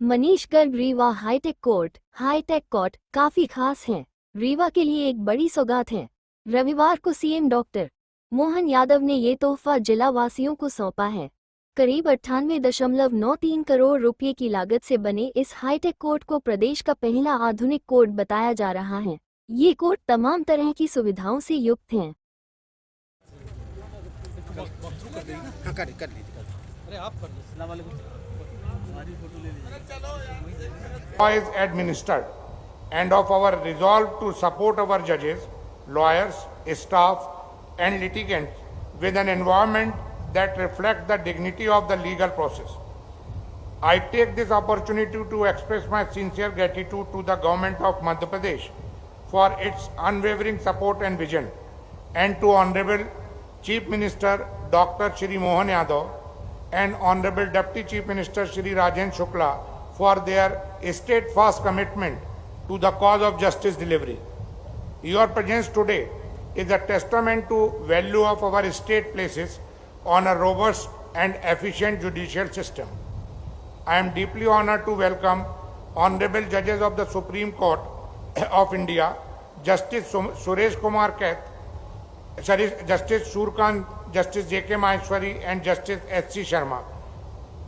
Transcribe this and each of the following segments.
Manish Garg Rewa hi tech court काफी खास है। रीवा के लिए एक बड़ी सौगात है। रविवार को सीएम डॉक्टर मोहन यादव ने ये तोहफा जिला वासियों को सौंपा है। करीब 98.93 करोड़ रुपए की लागत से बने इस हाईटेक कोर्ट को प्रदेश का पहला आधुनिक कोर्ट बताया जा रहा है। ये कोर्ट तमाम तरह की सुविधाओं से युक्त है। Is administered and of our resolve to support our judges, lawyers, staff and litigants with an environment that reflects the dignity of the legal process. I take this opportunity to express my sincere gratitude to the government of Madhya Pradesh for its unwavering support and vision, and to Honorable Chief Minister Dr. Shri Mohan Yadav and Honorable Deputy Chief Minister Shri Rajendra Shukla for their steadfast commitment to the cause of justice delivery. Your presence today is a testament to value of our state places on a robust and efficient judicial system. I am deeply honored to welcome Honorable Judges of the Supreme Court of India, Justice Suresh Kumar Kaith, Justice Surkant, Justice J.K. Maheshwari and Justice S.C. Sharma,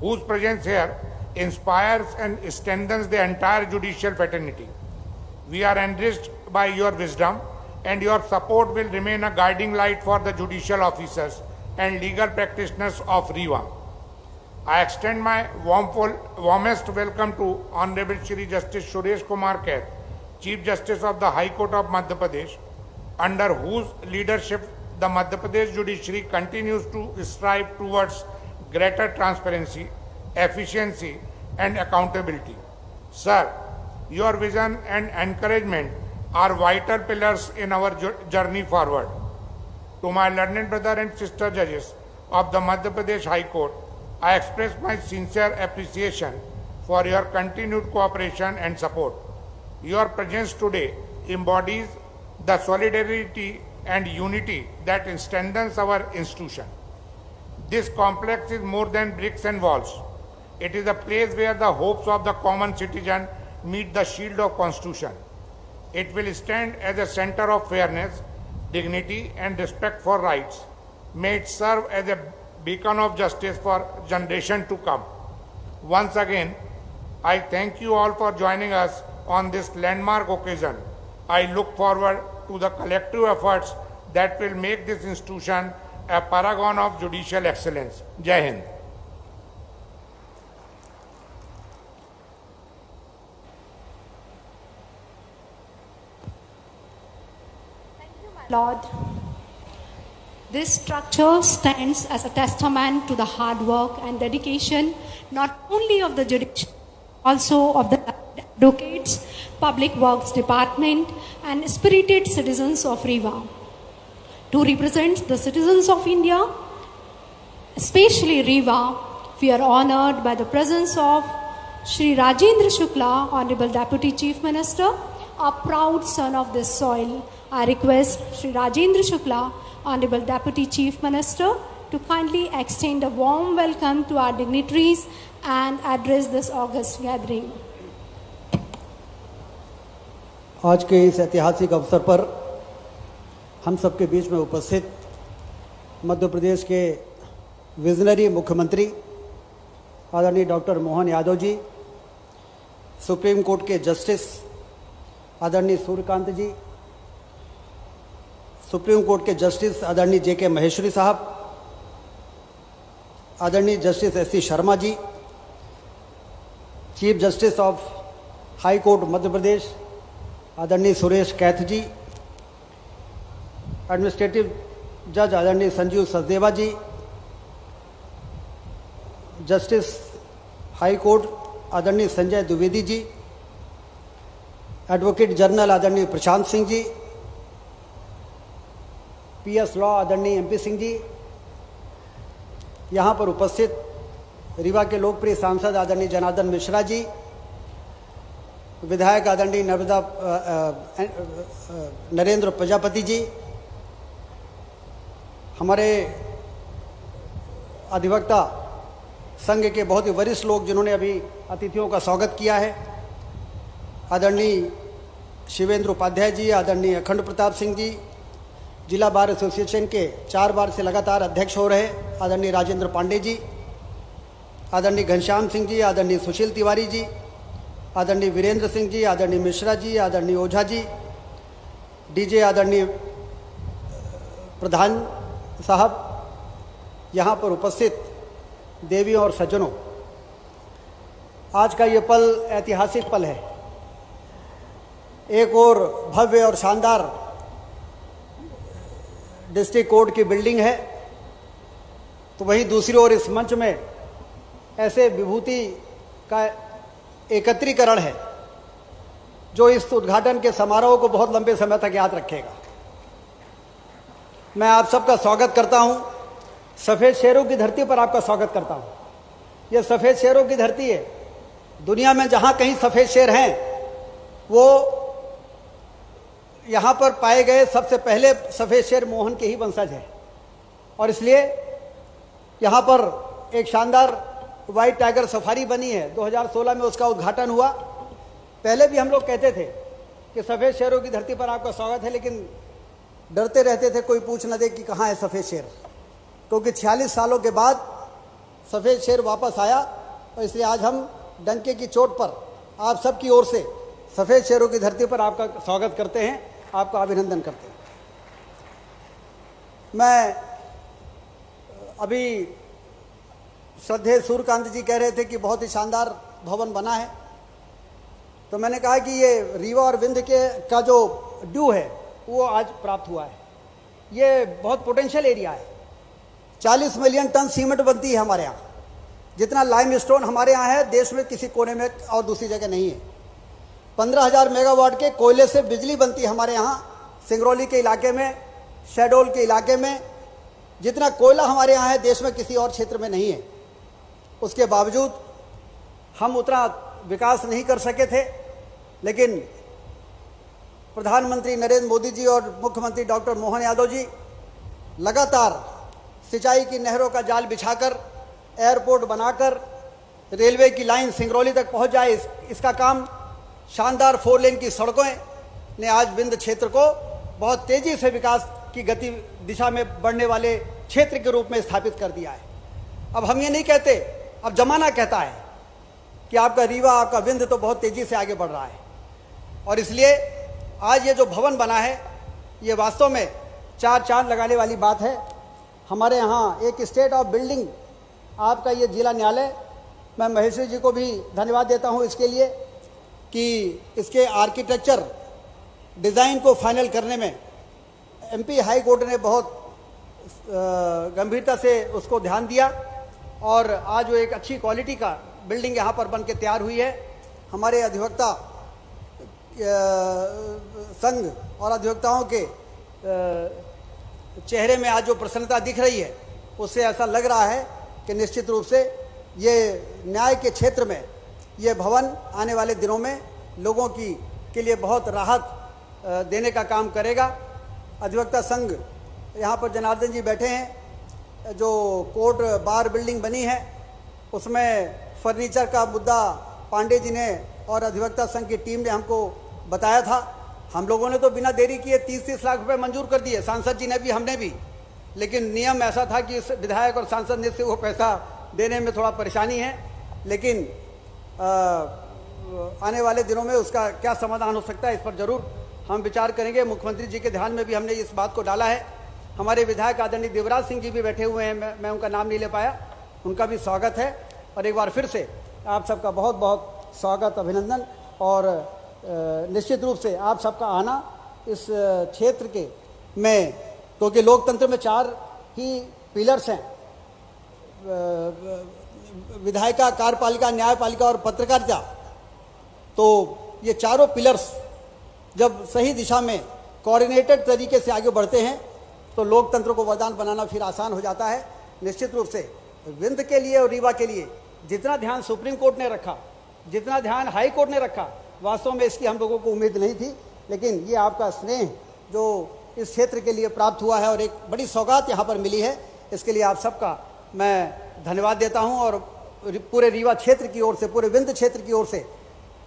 whose presence here inspires and strengthens the entire judicial fraternity. We are enriched by your wisdom, and your support will remain a guiding light for the judicial officers and legal practitioners of Rewa. I extend my warmest welcome to Honorable Shri Justice Suresh Kumar Kaith, Chief Justice of the High Court of Madhya Pradesh, under whose leadership the Madhya Pradesh judiciary continues to strive towards greater transparency, efficiency and accountability. Sir, your vision and encouragement are vital pillars in our journey forward. To my learned brother and sister judges of the Madhya Pradesh High Court, I express my sincere appreciation for your continued cooperation and support. Your presence today embodies the solidarity and unity that strengthens our institution. This complex is more than bricks and walls. It is a place where the hopes of the common citizen meet the shield of Constitution. It will stand as a center of fairness, dignity and respect for rights. May it serve as a beacon of justice for generations to come. Once again, I thank you all for joining us on this landmark occasion. I look forward to the collective efforts that will make this institution a paragon of judicial excellence. Jai Hind. Lord, this structure stands as a testament to the hard work and dedication not only of the judiciary, also of the advocates, Public Works Department and spirited citizens of Rewa. To represent the citizens of India, especially Rewa, we are honored by the presence of Shri Rajendra Shukla, Honorable Deputy Chief Minister, a proud son of this soil. I request Shri Rajendra Shukla, Honorable Deputy Chief Minister, to kindly extend a warm welcome to our dignitaries and address this august gathering. आज के इस ऐतिहासिक अवसर पर हम सबके बीच में उपस्थित मध्य प्रदेश के विजनरी मुख्यमंत्री आदरणीय doctor Mohan Yadav ji, supreme court के जस्टिस आदरणीय सूर्यकांत जी, सुप्रीम कोर्ट के जस्टिस आदरणीय J.K. महेश्वरी साहब, आदरणीय justice S.C. Sharma ji, chief justice of high court Madhya Pradesh आदरणीय सुरेश कैथ जी, एडमिनिस्ट्रेटिव जज आदरणीय Sanjeev Sachdeva ji, justice high court आदरणीय संजय द्विवेदी जी, एडवोकेट जनरल आदरणीय प्रशांत सिंह जी, PS लॉ आदरणीय MP सिंह जी, यहाँ पर उपस्थित रीवा के लोकप्रिय सांसद आदरणीय जनार्दन मिश्रा जी, विधायक आदरणीय नरेंद्र प्रजापति जी, हमारे अधिवक्ता संघ के बहुत ही वरिष्ठ लोग जिन्होंने अभी अतिथियों का स्वागत किया है, आदरणीय शिवेंद्र उपाध्याय जी, आदरणीय अखंड प्रताप सिंह जी, जिला बार एसोसिएशन के 4 बार से लगातार अध्यक्ष हो रहे आदरणीय राजेंद्र पांडे जी, आदरणीय घनश्याम सिंह जी, आदरणीय सुशील तिवारी जी, आदरणीय वीरेंद्र सिंह जी, आदरणीय मिश्रा जी, आदरणीय ओझा जी, डीजे आदरणीय प्रधान साहब, यहाँ पर उपस्थित देवियों और सज्जनों, आज का ये पल ऐतिहासिक पल है। एक और भव्य और शानदार डिस्ट्रिक्ट कोर्ट की बिल्डिंग है, तो वहीं दूसरी ओर इस मंच में ऐसे विभूति का एकत्रीकरण है जो इस उद्घाटन के समारोह को बहुत लंबे समय तक याद रखेगा। मैं आप सबका स्वागत करता हूं, सफ़ेद शेरों की धरती पर आपका स्वागत करता हूं। यह सफ़ेद शेरों की धरती है। दुनिया में जहां कहीं सफ़ेद शेर हैं, वो यहाँ पर पाए गए सबसे पहले सफ़ेद शेर मोहन के ही वंशज हैं, और इसलिए यहाँ पर एक शानदार वाइट टाइगर सफारी बनी है। 2016 में उसका उद्घाटन हुआ। पहले भी हम लोग कहते थे कि सफ़ेद शेरों की धरती पर आपका स्वागत है, लेकिन डरते रहते थे कोई पूछ न दे कि कहाँ है सफ़ेद शेर, क्योंकि 46 सालों के बाद सफ़ेद शेर वापस आया, और इसलिए आज हम डंके की चोट पर आप सबकी ओर से सफ़ेद शेरों की धरती पर आपका स्वागत करते हैं, आपका अभिनंदन करते हैं। मैं अभी श्रद्धेय सूर्यकांत जी कह रहे थे कि बहुत ही शानदार भवन बना है, तो मैंने कहा कि ये रीवा और विंध्य का जो ड्यू है वो आज प्राप्त हुआ है। ये बहुत पोटेंशियल एरिया है। 40 मिलियन टन सीमेंट बनती है हमारे यहाँ। जितना लाइमस्टोन हमारे यहाँ है देश में किसी कोने में और दूसरी जगह नहीं है। 15,000 मेगावाट के कोयले से बिजली बनती है हमारे यहाँ, सिंगरौली के इलाके में, शहडोल के इलाके में। जितना कोयला हमारे यहाँ है देश में किसी और क्षेत्र में नहीं है। उसके बावजूद हम उतना विकास नहीं कर सके थे, लेकिन प्रधानमंत्री नरेंद्र मोदी जी और मुख्यमंत्री डॉक्टर मोहन यादव जी लगातार सिंचाई की नहरों का जाल बिछाकर, एयरपोर्ट बनाकर, रेलवे की लाइन सिंगरौली तक पहुंच जाए, इसका काम शानदार 4 लेन की सड़कों ने आज विंध्य क्षेत्र को बहुत तेजी से विकास की गति दिशा में बढ़ने वाले क्षेत्र के रूप में स्थापित कर दिया है। अब हम ये नहीं कहते, अब जमाना कहता है कि आपका रीवा, आपका विंध्य तो बहुत तेजी से आगे बढ़ रहा है, और इसलिए आज ये जो भवन बना है ये वास्तव में 4 चांद लगाने वाली बात है। हमारे यहाँ एक स्टेट ऑफ बिल्डिंग आपका ये जिला न्यायालय, मैं महेश्वरी जी को भी धन्यवाद देता हूँ इसके लिए कि इसके आर्किटेक्चर डिज़ाइन को फाइनल करने में एमपी हाई कोर्ट ने बहुत गंभीरता से उसको ध्यान दिया, और आज वो एक अच्छी क्वालिटी का बिल्डिंग यहाँ पर बन के तैयार हुई है। हमारे अधिवक्ता संघ और अधिवक्ताओं के चेहरे में आज जो प्रसन्नता दिख रही है, उससे ऐसा लग रहा है कि निश्चित रूप से ये न्याय के क्षेत्र में ये भवन आने वाले दिनों में लोगों के लिए बहुत राहत देने का काम करेगा। अधिवक्ता संघ यहाँ पर जनार्दन जी बैठे हैं। जो कोर्ट बार बिल्डिंग बनी है उसमें फर्नीचर का मुद्दा पांडे जी ने और अधिवक्ता संघ की टीम ने हमको बताया था। हम लोगों ने तो बिना देरी किए 30-30 लाख रुपए मंजूर कर दिए, सांसद जी ने भी, हमने भी, लेकिन नियम ऐसा था कि विधायक और सांसद ने से वो पैसा देने में थोड़ा परेशानी है, लेकिन आने वाले दिनों में उसका क्या समाधान हो सकता है इस पर जरूर हम विचार करेंगे। मुख्यमंत्री जी के ध्यान में भी हमने इस बात को डाला है। हमारे विधायक आदरणीय देवराज सिंह जी भी बैठे हुए हैं, मैं उनका नाम नहीं ले पाया, उनका भी स्वागत है। और एक बार फिर से आप सबका बहुत बहुत स्वागत, अभिनंदन, और निश्चित रूप से आप सबका आना इस क्षेत्र के में, क्योंकि लोकतंत्र में 4 ही पिलर्स हैं, विधायिका, कार्यपालिका, न्यायपालिका और पत्रकारिता। तो ये चारों पिलर्स जब सही दिशा में कोऑर्डिनेटेड तरीके से आगे बढ़ते हैं तो लोकतंत्र को वरदान बनाना फिर आसान हो जाता है। निश्चित रूप से विंध्य के लिए और रीवा के लिए जितना ध्यान सुप्रीम कोर्ट ने रखा, जितना ध्यान हाई कोर्ट ने रखा, वास्तव में इसकी हम लोगों को उम्मीद नहीं थी, लेकिन ये आपका स्नेह जो इस क्षेत्र के लिए प्राप्त हुआ है और एक बड़ी सौगात यहाँ पर मिली है, इसके लिए आप सबका मैं धन्यवाद देता हूँ। और पूरे रीवा क्षेत्र की ओर से, पूरे विंध्य क्षेत्र की ओर से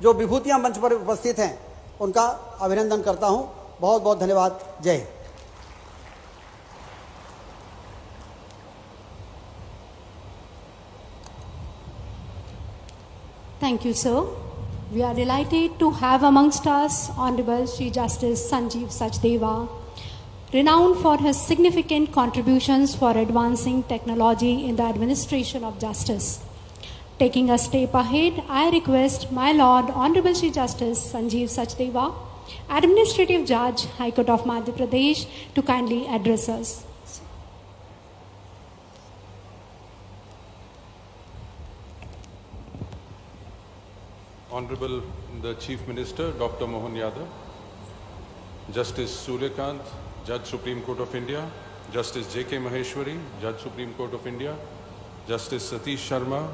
जो विभूतियां मंच पर उपस्थित हैं उनका अभिनंदन करता हूं। बहुत बहुत धन्यवाद। जय Hind. Thank you, sir. We are delighted to have amongst us Honorable Shri Justice Sanjeev Sachdeva, renowned for his significant contributions for advancing technology in the administration of justice. Taking a step ahead, I request my Lord Honorable Shri Justice Sanjeev Sachdeva, Administrative Judge, High Court of Madhya Pradesh, to kindly address us. Honorable the Chief Minister, Dr. Mohan Yadav, Justice Suryakant, Judge Supreme Court of India, Justice J.K. Maheshwari, Judge Supreme Court of India, Justice Satish Sharma,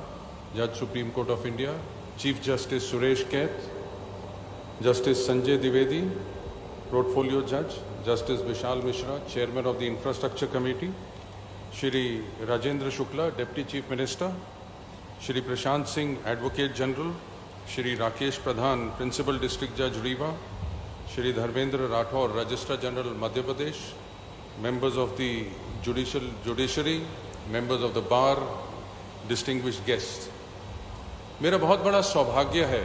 Judge Supreme Court of India, Chief Justice Suresh Kaith, Justice Sanjay Dwivedi, Portfolio Judge, Justice Vishal Mishra, Chairman of the Infrastructure Committee, Shri Rajendra Shukla, Deputy Chief Minister, Shri Prashant Singh, Advocate General, Shri Rakesh Pradhan, Principal District Judge Rewa, Shri Dharmendra Rathore, Registrar General Madhya Pradesh, members of the Judiciary, members of the Bar, distinguished guests. मेरा बहुत बड़ा सौभाग्य है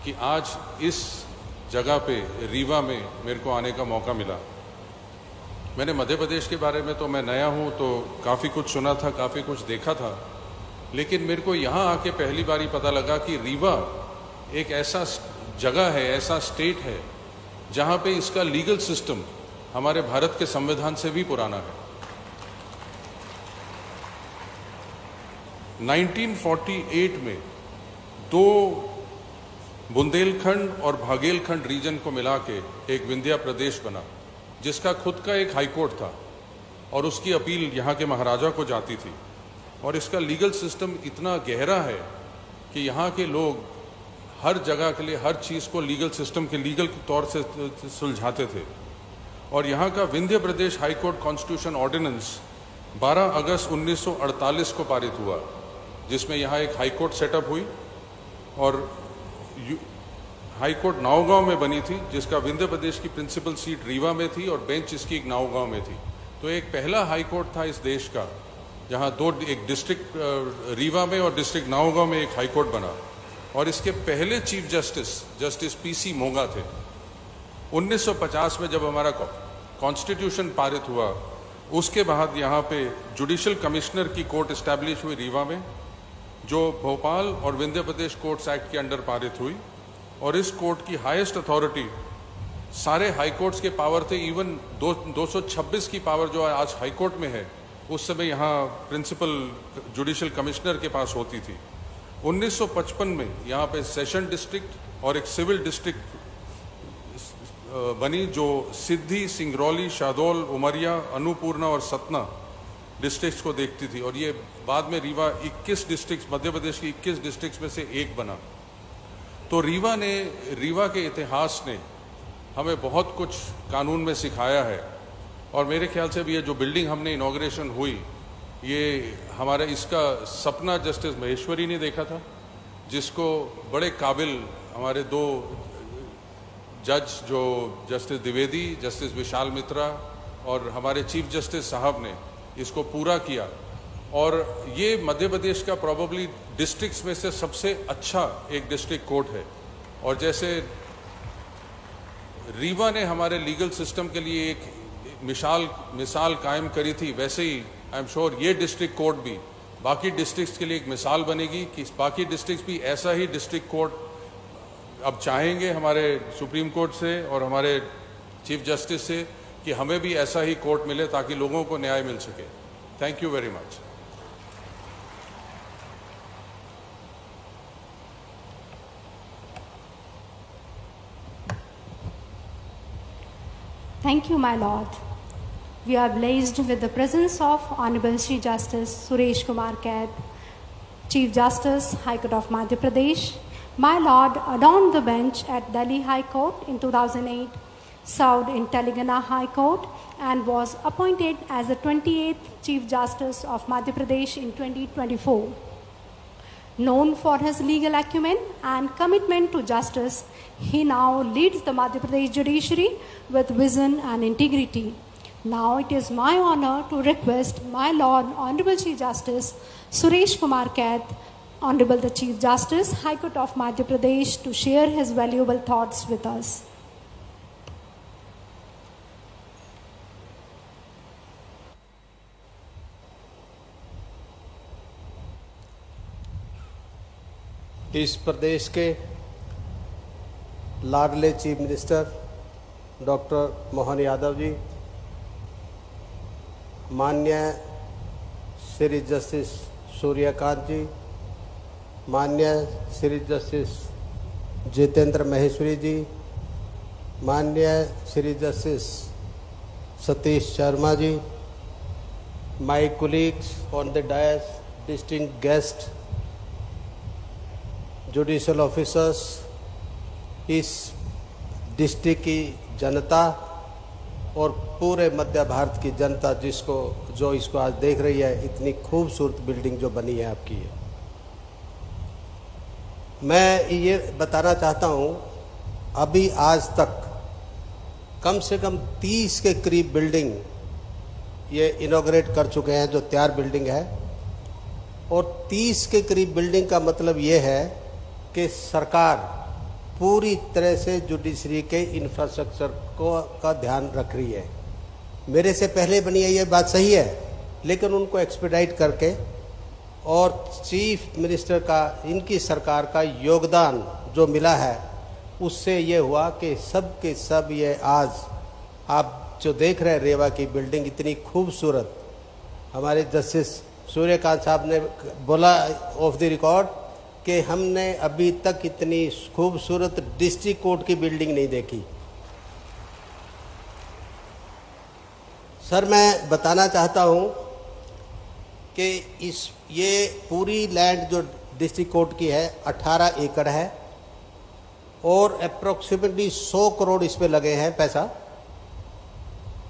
कि आज इस जगह पे रीवा में मेरे को आने का मौका मिला। मैंने मध्य प्रदेश के बारे में तो मैं नया हूँ तो काफ़ी कुछ सुना था, काफ़ी कुछ देखा था, लेकिन मेरे को यहाँ आके पहली बारी पता लगा कि रीवा एक ऐसा जगह है, ऐसा स्टेट है जहाँ पे इसका लीगल सिस्टम हमारे भारत के संविधान से भी पुराना है। 1948 में दो बुंदेलखंड और भागेलखंड रीजन को मिला के एक विंध्या प्रदेश बना, जिसका खुद का एक हाई कोर्ट था और उसकी अपील यहाँ के महाराजा को जाती थी। और इसका लीगल सिस्टम इतना गहरा है कि यहाँ के लोग हर जगह के लिए हर चीज़ को लीगल सिस्टम के लीगल के तौर से सुलझाते थे। और यहाँ का विंध्य प्रदेश हाई कोर्ट कॉन्स्टिट्यूशन ऑर्डिनेंस 12 अगस्त 1948 को पारित हुआ, जिसमें यहाँ एक हाई कोर्ट सेटअप हुई और हाई कोर्ट नावगांव में बनी थी, जिसका विंध्य प्रदेश की प्रिंसिपल सीट रीवा में थी और बेंच इसकी एक नावगांव में थी। तो एक पहला हाई कोर्ट था इस देश का जहाँ एक डिस्ट्रिक्ट रीवा में और डिस्ट्रिक्ट नावगांव में एक हाई कोर्ट बना। और इसके पहले चीफ जस्टिस पीसी मोंगा थे। 1950 में जब हमारा कॉन्स्टिट्यूशन पारित हुआ, उसके बाद यहाँ पे जुडिशल कमिश्नर की कोर्ट इस्टेब्लिश हुई रीवा में, जो भोपाल और विंध्य प्रदेश कोर्ट्स एक्ट के अंडर पारित हुई। और इस कोर्ट की हाईएस्ट अथॉरिटी सारे हाई कोर्ट्स के पावर थे, इवन 226 की पावर जो आज हाई कोर्ट में है, उस समय यहाँ प्रिंसिपल जुडिशल कमिश्नर के पास होती थी। 1955 में यहाँ पे सेशन डिस्ट्रिक्ट और एक सिविल डिस्ट्रिक्ट बनी, जो सिद्धि, सिंगरौली, शाहदोल, उमरिया, अन्नपूर्णा और सतना डिस्ट्रिक्ट्स को देखती थी। और ये बाद में रीवा 21 डिस्ट्रिक्ट्स, मध्य प्रदेश की 21 डिस्ट्रिक्ट्स में से एक बना। तो रीवा के इतिहास ने हमें बहुत कुछ कानून में सिखाया है। और मेरे ख्याल से भी ये जो बिल्डिंग हमने इनॉग्रेशन हुई, ये हमारा इसका सपना जस्टिस महेश्वरी ने देखा था, जिसको बड़े काबिल हमारे दो जज, जो जस्टिस द्विवेदी, जस्टिस विशाल मित्रा और हमारे चीफ जस्टिस साहब ने इसको पूरा किया। और ये मध्य प्रदेश का प्रोबेबली डिस्ट्रिक्ट्स में से सबसे अच्छा एक डिस्ट्रिक्ट कोर्ट है। और जैसे रीवा ने हमारे लीगल सिस्टम के लिए एक मिसाल कायम करी थी, वैसे ही आई एम श्योर ये डिस्ट्रिक्ट कोर्ट भी बाकी डिस्ट्रिक्ट्स के लिए एक मिसाल बनेगी कि बाकी डिस्ट्रिक्ट्स भी ऐसा ही डिस्ट्रिक्ट कोर्ट अब चाहेंगे हमारे सुप्रीम कोर्ट से और हमारे चीफ जस्टिस से कि हमें भी ऐसा ही कोर्ट मिले ताकि लोगों को न्याय मिल सके। Thank you very much. Thank you, my Lord. We are blessed with the presence of Honorable Shri Justice Suresh Kumar Kaith, Chief Justice, High Court of Madhya Pradesh. My Lord adorned the bench at Delhi High Court in 2008, served in Telangana High Court, and was appointed as the 28th Chief Justice of Madhya Pradesh in 2024. Known for his legal acumen and commitment to justice, he now leads the Madhya Pradesh judiciary with vision and integrity. Now it is my honor to request my Lord Honorable Chief Justice Suresh Kumar Kaith, Honorable the Chief Justice, High Court of Madhya Pradesh, to share his valuable thoughts with us. इस प्रदेश के लाडले chief minister doctor Mohan Yadav ji, माननीय Shri justice Surya Kant ji, माननीय Shri justice Jitendra Maheshwari ji, माननीय Shri justice Satish Sharma ji, my colleagues on the dais, distinguished guests, judicial officers, इस district की जनता और पूरे मध्य भारत की जनता जो इसको आज देख रही है, इतनी खूबसूरत बिल्डिंग जो बनी है आपकी है। मैं ये बताना चाहता हूँ, अभी आज तक कम से कम 30 के करीब बिल्डिंग ये इनॉग्रेट कर चुके हैं, जो तैयार बिल्डिंग है। और 30 के करीब बिल्डिंग का मतलब ये है कि सरकार पूरी तरह से जुडिशरी के इंफ्रास्ट्रक्चर का ध्यान रख रही है। मेरे से पहले बनी है, ये बात सही है, लेकिन उनको एक्सपेडाइट करके और चीफ मिनिस्टर का, इनकी सरकार का योगदान जो मिला है, उससे ये हुआ कि सब के सब ये आज आप जो देख रहे हैं रेवा की बिल्डिंग इतनी खूबसूरत। हमारे जस्टिस सूर्यकांत साहब ने बोला ऑफ द रिकॉर्ड कि हमने अभी तक इतनी खूबसूरत डिस्ट्रिक्ट कोर्ट की बिल्डिंग नहीं देखी। सर, मैं बताना चाहता हूं कि ये पूरी लैंड जो डिस्ट्रिक्ट कोर्ट की है 18 एकड़ है और अप्रोक्सीमेटली 100 करोड़ इस पे लगे हैं पैसा।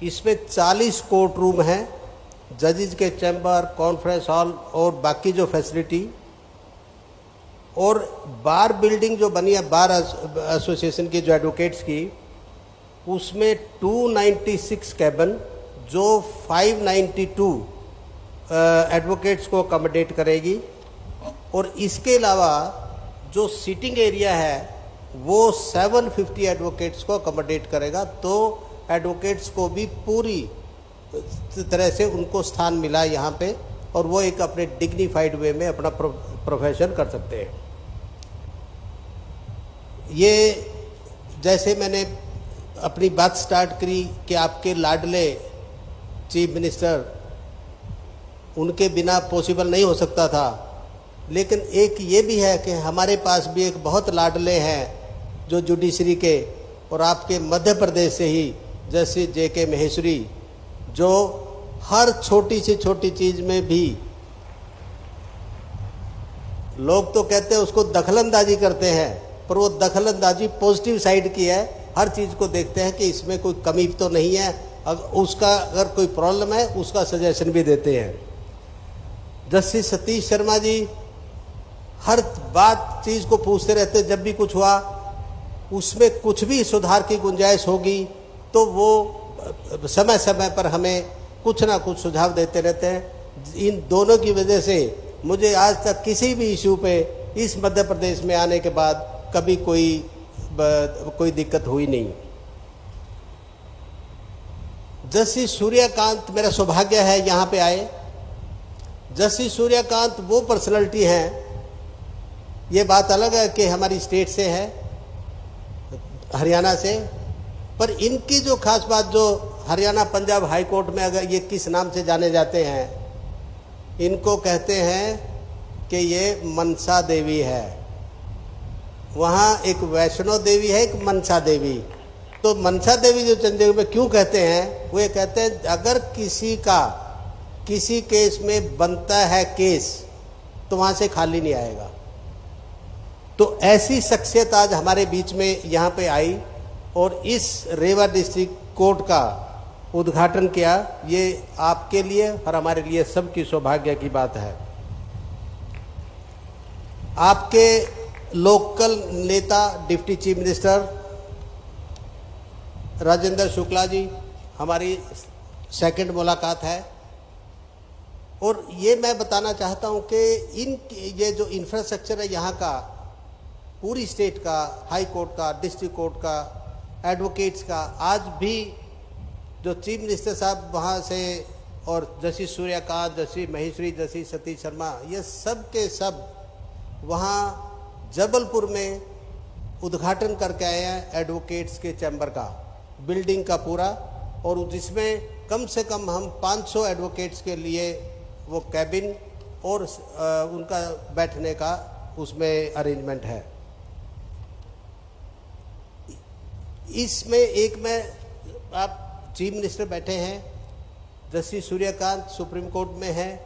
इसमें 40 कोर्ट रूम हैं, जजेस के चैम्बर, कॉन्फ्रेंस हॉल और बाकी जो फैसिलिटी, और बार बिल्डिंग जो बनी है बार एसोसिएशन की, जो एडवोकेट्स की, उसमें 296 कैबिन जो 592 एडवोकेट्स को अकोमोडेट करेगी। और इसके अलावा जो सिटिंग एरिया है वो 750 एडवोकेट्स को अकोमोडेट करेगा। तो एडवोकेट्स को भी पूरी तरह से उनको स्थान मिला यहाँ पे, और वो एक अपने डिग्निफाइड वे में अपना प्रोफेशन कर सकते हैं। ये जैसे मैंने अपनी बात स्टार्ट करी कि आपके लाडले चीफ मिनिस्टर, उनके बिना पॉसिबल नहीं हो सकता था, लेकिन एक ये भी है कि हमारे पास भी एक बहुत लाडले हैं जो जुडिशरी के, और आपके मध्य प्रदेश से ही जैसे JK महेश्वरी, जो हर छोटी से छोटी चीज़ में भी, लोग तो कहते हैं उसको दखलंदाजी करते हैं, पर वो दखलंदाजी पॉजिटिव साइड की है। हर चीज़ को देखते हैं कि इसमें कोई कमी तो नहीं है, अगर कोई प्रॉब्लम है उसका सजेशन भी देते हैं। जस्टिस सतीश शर्मा जी हर बात चीज़ को पूछते रहते, जब भी कुछ हुआ उसमें कुछ भी सुधार की गुंजाइश होगी तो वो समय समय पर हमें कुछ ना कुछ सुझाव देते रहते हैं। इन दोनों की वजह से मुझे आज तक किसी भी इशू पे इस मध्य प्रदेश में आने के बाद कभी कोई दिक्कत हुई नहीं। जस्टिस सूर्यकांत, मेरा सौभाग्य है यहाँ पे आए। जस्टिस सूर्यकांत वो पर्सनैलिटी हैं, ये बात अलग है कि हमारी स्टेट से है, हरियाणा से, पर इनकी जो खास बात, जो हरियाणा पंजाब हाई कोर्ट में अगर ये किस नाम से जाने जाते हैं, इनको कहते हैं कि ये मनसा देवी है। वहाँ एक वैष्णो देवी है, एक मनसा देवी। तो मनसा देवी जो चंडीगढ़ में क्यों कहते हैं, वो ये कहते हैं अगर किसी केस में बनता है केस तो वहाँ से खाली नहीं आएगा। तो ऐसी शख्सियत आज हमारे बीच में यहाँ पे आई और इस रेवा डिस्ट्रिक्ट कोर्ट का उद्घाटन किया। ये आपके लिए और हमारे लिए सबकी सौभाग्य की बात है। आपके लोकल नेता deputy chief minister Rajendra Shukla ji, हमारी सेकंड मुलाकात है। और ये मैं बताना चाहता हूँ कि ये जो इंफ्रास्ट्रक्चर है यहाँ का, पूरी स्टेट का, हाई कोर्ट का, डिस्ट्रिक्ट कोर्ट का, एडवोकेट्स का, आज भी जो चीफ मिनिस्टर साहब वहाँ से और justice Suryakant, justice Maheshwari, justice Satish Sharma, ये सब के सब वहाँ जबलपुर में उद्घाटन करके आए हैं एडवोकेट्स के चैम्बर का, बिल्डिंग का पूरा, और जिसमें कम से कम हम 500 एडवोकेट्स के लिए वो कैबिन और उनका बैठने का उसमें अरेंजमेंट है। इसमें एक में आप चीफ मिनिस्टर बैठे हैं, जस्टिस सूर्यकांत सुप्रीम कोर्ट में हैं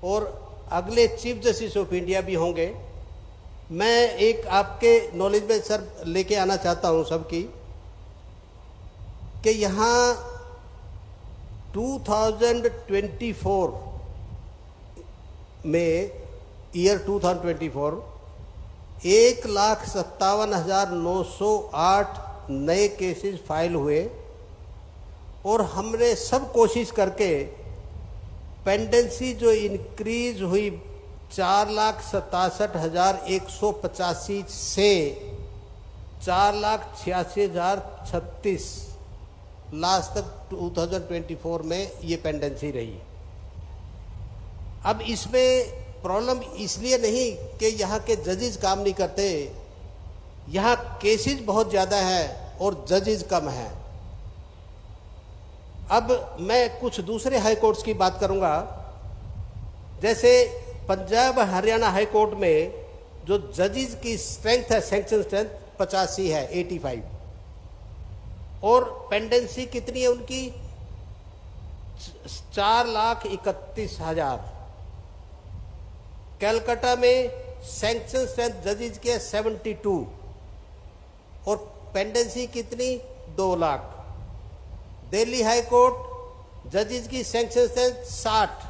और अगले चीफ जस्टिस ऑफ इंडिया भी होंगे। मैं एक आपके नॉलेज में सर लेके आना चाहता हूं सबकी कि यहाँ 2024 में, ईयर 2024, 1,57,908 नए केसेस फाइल हुए और हमने सब कोशिश करके पेंडेंसी जो इंक्रीज हुई 4,67,185 से 4,86,036 लास्ट तक 2024 में ये पेंडेंसी रही। अब इसमें प्रॉब्लम इसलिए नहीं कि यहाँ के जजेस काम नहीं करते, यहाँ केसेस बहुत ज़्यादा है और जजेस कम हैं। अब मैं कुछ दूसरे हाई कोर्ट्स की बात करूंगा। जैसे पंजाब हरियाणा हाई कोर्ट में जो जजेस की स्ट्रेंथ है, सैंक्शन स्ट्रेंथ 85 है, 85, और पेंडेंसी कितनी है उनकी 4,31,000। कलकत्ता में सैंक्शन स्ट्रेंथ जजेस के 72 और पेंडेंसी कितनी 2 लाख। दिल्ली हाई कोर्ट जजेस की सैंक्शन स्ट्रेंथ 60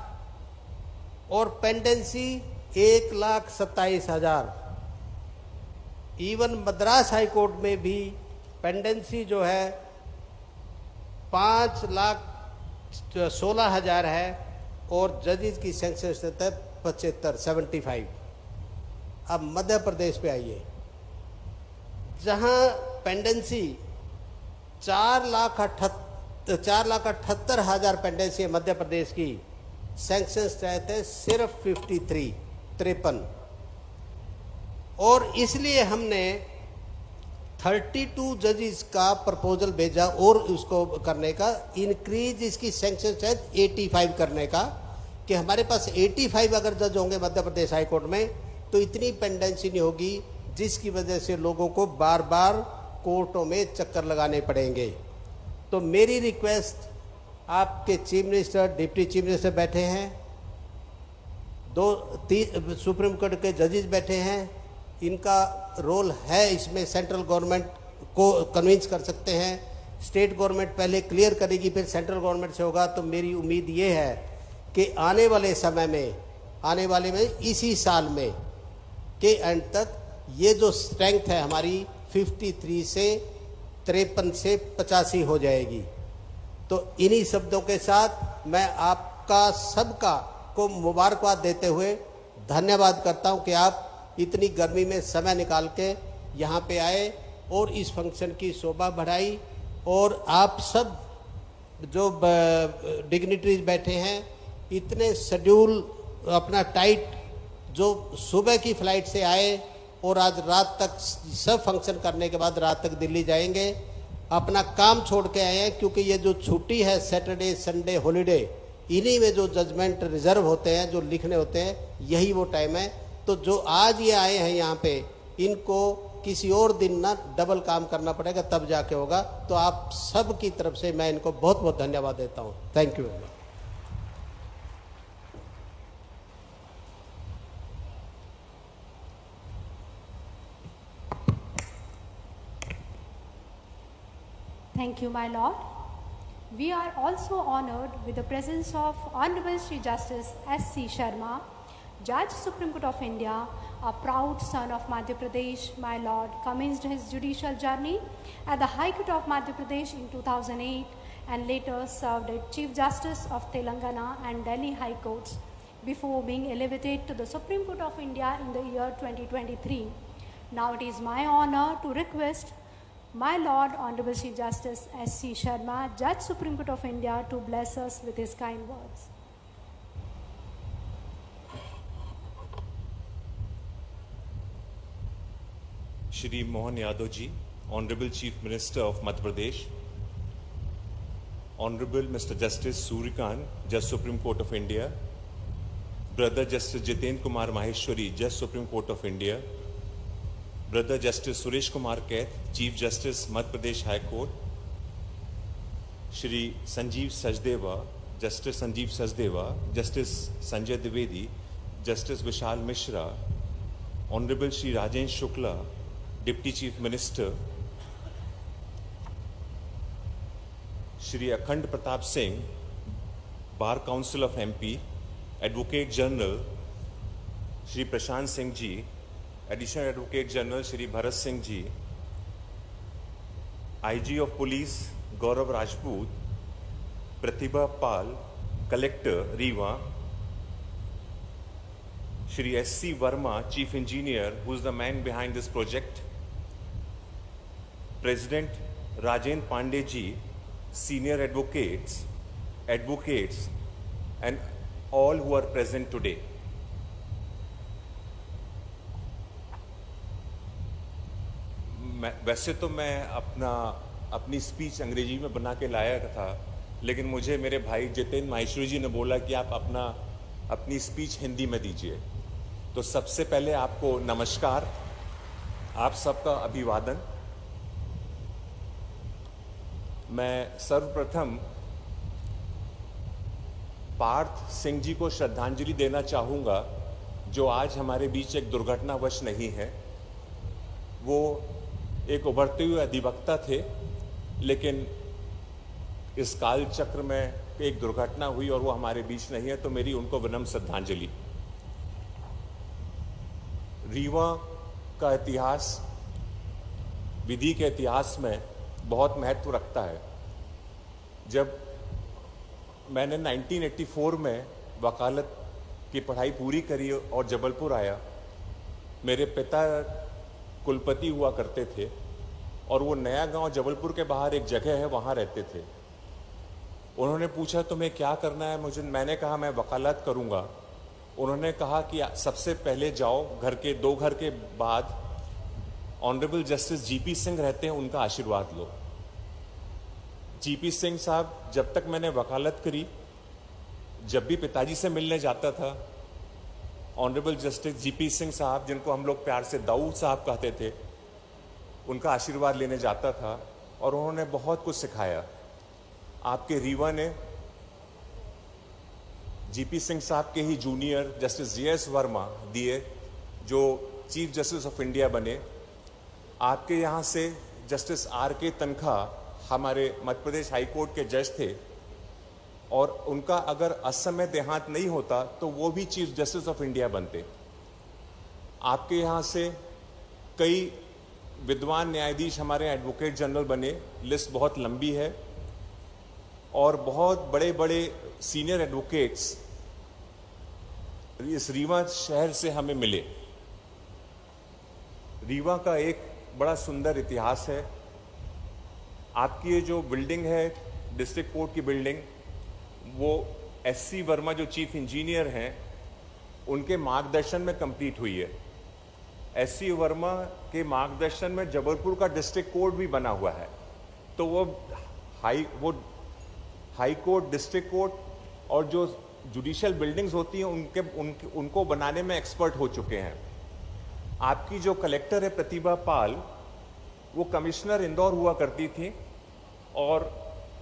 और pendency 1,27,000। Even Madras high court में भी पेंडेंसी जो है 5,16,000 है और जजेस की सैंक्शन स्ट्रेंथ है 75। अब मध्य प्रदेश पे आइए, जहां पेंडेंसी 4,78,000 पेंडेंसी है मध्य प्रदेश की, सैंक्शन स्ट्रेंथ है सिर्फ 53। और इसलिए हमने 32 जजेस का प्रपोजल भेजा और उसको करने का, इंक्रीज इसकी सैंक्शन स्ट्रेंथ 85 करने का, कि हमारे पास 85 अगर जज होंगे मध्य प्रदेश हाई कोर्ट में तो इतनी पेंडेंसी नहीं होगी जिसकी वजह से लोगों को बार बार कोर्टों में चक्कर लगाने पड़ेंगे। तो मेरी रिक्वेस्ट, आपके chief minister, deputy chief minister बैठे हैं, 2-3 सुप्रीम कोर्ट के जजेस बैठे हैं, इनका रोल है इसमें, सेंट्रल गवर्नमेंट को कन्विंस कर सकते हैं। स्टेट गवर्नमेंट पहले क्लियर करेगी, फिर सेंट्रल गवर्नमेंट से होगा। तो मेरी उम्मीद ये है कि आने वाले समय में, इसी साल में के एंड तक ये जो स्ट्रेंथ है हमारी 53 से 53 से 85 हो जाएगी। तो इन्हीं शब्दों के साथ मैं आपका सबका को मुबारकबाद देते हुए धन्यवाद करता हूं कि आप इतनी गर्मी में समय निकाल के यहाँ पे आए और इस फंक्शन की शोभा बढ़ाई। और आप सब जो डिग्निटरीज बैठे हैं, इतने शेड्यूल अपना टाइट, जो सुबह की फ्लाइट से आए और आज रात तक सब फंक्शन करने के बाद रात तक दिल्ली जाएंगे, अपना काम छोड़ के आए हैं, क्योंकि ये जो छुट्टी है सैटरडे संडे हॉलीडे, इन्हीं में जो जजमेंट रिजर्व होते हैं, जो लिखने होते हैं, यही वो टाइम है। तो जो आज ये आए हैं यहाँ पे, इनको किसी और दिन ना डबल काम करना पड़ेगा, तब जाके होगा। तो आप सब की तरफ से मैं इनको बहुत बहुत धन्यवाद देता हूँ। Thank you. Thank you, my lord. We are also honored with the presence of Honorable Shri Justice S.C. Sharma, Judge Supreme Court of India, a proud son of Madhya Pradesh, my lord, commenced his judicial journey at the High Court of Madhya Pradesh in 2008 and later served as Chief Justice of Telangana and Delhi High Courts before being elevated to the Supreme Court of India in the year 2023. Now it is my honor to request my Lord Honorable Chief Justice S.C. Sharma, Judge Supreme Court of India, to bless us with his kind words. Shri Mohan Yadav ji, Honorable Chief Minister of Madhya Pradesh, Honorable Mr. Justice Suryakant, Judge Supreme Court of India, Brother Justice Jitendra Kumar Maheshwari, Judge Supreme Court of India, Brother Justice Suresh Kumar Kaith, Chief Justice Madhya Pradesh High Court, Shri Sanjeev Sachdeva, Justice Sanjeev Sachdeva, Justice Sanjay Dwivedi, Justice Vishal Mishra, Honorable Shri Rajendra Shukla, Deputy Chief Minister, Shri Akhand Pratap Singh, Bar Council of MP, Advocate General, Shri Prashant Singh ji, Additional Advocate General Shri Bharat Singh ji, IG of Police Gaurav Rajput, Pratibha Pal, Collector Rewa, Shri S.C. Verma, Chief Engineer, who is the man behind this project, President Rajendra Pandey ji, Senior Advocates, and all who are present today. वैसे तो मैं अपनी speech अंग्रेजी में बना के लाया था, लेकिन मुझे मेरे भाई जितेंद्र माहेश्वरी जी ने बोला कि आप अपनी स्पीच हिंदी में दीजिए। तो सबसे पहले आपको नमस्कार, आप सबका अभिवादन। मैं सर्वप्रथम पार्थ सिंह जी को श्रद्धांजलि देना चाहूँगा, जो आज हमारे बीच एक दुर्घटनावश नहीं है। वो एक उभरते हुए अधिवक्ता थे, लेकिन इस काल चक्र में एक दुर्घटना हुई और वो हमारे बीच नहीं है, तो मेरी उनको विनम्र श्रद्धांजलि। रीवा का इतिहास विधि के इतिहास में बहुत महत्व रखता है। जब मैंने 1984 में वकालत की पढ़ाई पूरी करी और जबलपुर आया, मेरे पिता कुलपति हुआ करते थे और वो नया गांव जबलपुर के बाहर एक जगह है, वहाँ रहते थे। उन्होंने पूछा तुम्हें क्या करना है? मैंने कहा मैं वकालत करूँगा। उन्होंने कहा कि सबसे पहले जाओ, दो घर के बाद ऑनरेबल जस्टिस जीपी सिंह रहते हैं, उनका आशीर्वाद लो। जीपी सिंह साहब, जब तक मैंने वकालत करी, जब भी पिताजी से मिलने जाता था, ऑनरेबल जस्टिस जीपी सिंह साहब, जिनको हम लोग प्यार से दाऊद साहब कहते थे, उनका आशीर्वाद लेने जाता था और उन्होंने बहुत कुछ सिखाया। आपके रीवा ने जीपी सिंह साहब के ही जूनियर जस्टिस जीएस वर्मा दिए, जो चीफ जस्टिस ऑफ इंडिया बने। आपके यहाँ से जस्टिस आर के तनखा हमारे मध्य प्रदेश हाई कोर्ट के जज थे, और उनका अगर असमय देहांत नहीं होता तो वो भी चीफ जस्टिस ऑफ इंडिया बनते। आपके यहाँ से कई विद्वान न्यायाधीश हमारे एडवोकेट जनरल बने, लिस्ट बहुत लंबी है, और बहुत बड़े बड़े सीनियर एडवोकेट्स इस रीवा शहर से हमें मिले। रीवा का एक बड़ा सुंदर इतिहास है। आपकी ये जो बिल्डिंग है, डिस्ट्रिक्ट कोर्ट की बिल्डिंग, वो एससी वर्मा जो चीफ इंजीनियर हैं, उनके मार्गदर्शन में कंप्लीट हुई है। एससी वर्मा के मार्गदर्शन में जबलपुर का डिस्ट्रिक्ट कोर्ट भी बना हुआ है। तो वो हाई कोर्ट, डिस्ट्रिक्ट कोर्ट और जो जुडिशियल बिल्डिंग्स होती हैं उनको बनाने में एक्सपर्ट हो चुके हैं। आपकी जो कलेक्टर है प्रतिभा पाल, वो कमिश्नर इंदौर हुआ करती थी, और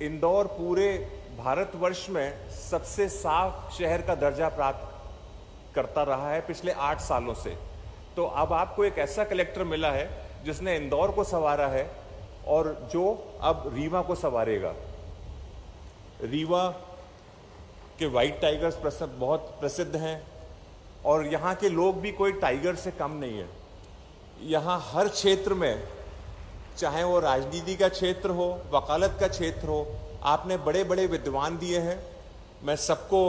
इंदौर पूरे भारतवर्ष में सबसे साफ शहर का दर्जा प्राप्त करता रहा है पिछले 8 सालों से। तो अब आपको एक ऐसा कलेक्टर मिला है जिसने इंदौर को संवारा है और जो अब रीवा को संवारेगा। रीवा के वाइट टाइगर्स बहुत प्रसिद्ध हैं। और यहाँ के लोग भी कोई टाइगर से कम नहीं है। यहाँ हर क्षेत्र में, चाहे वो राजनीति का क्षेत्र हो, वकालत का क्षेत्र हो, आपने बड़े बड़े विद्वान दिए हैं। मैं सबको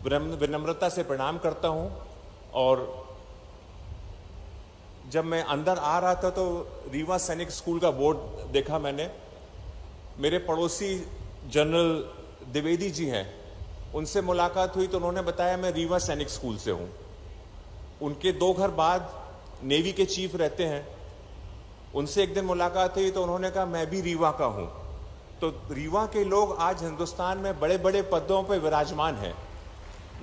विनम्रता से प्रणाम करता हूँ। और जब मैं अंदर आ रहा था तो रीवा सैनिक स्कूल का बोर्ड देखा मैंने। मेरे पड़ोसी जनरल द्विवेदी जी हैं, उनसे मुलाकात हुई तो उन्होंने बताया मैं रीवा सैनिक स्कूल से हूँ। उनके 2 घर बाद नेवी के चीफ रहते हैं, उनसे एक दिन मुलाकात हुई तो उन्होंने कहा मैं भी रीवा का हूँ। तो रीवा के लोग आज हिंदुस्तान में बड़े बड़े पदों पर विराजमान हैं।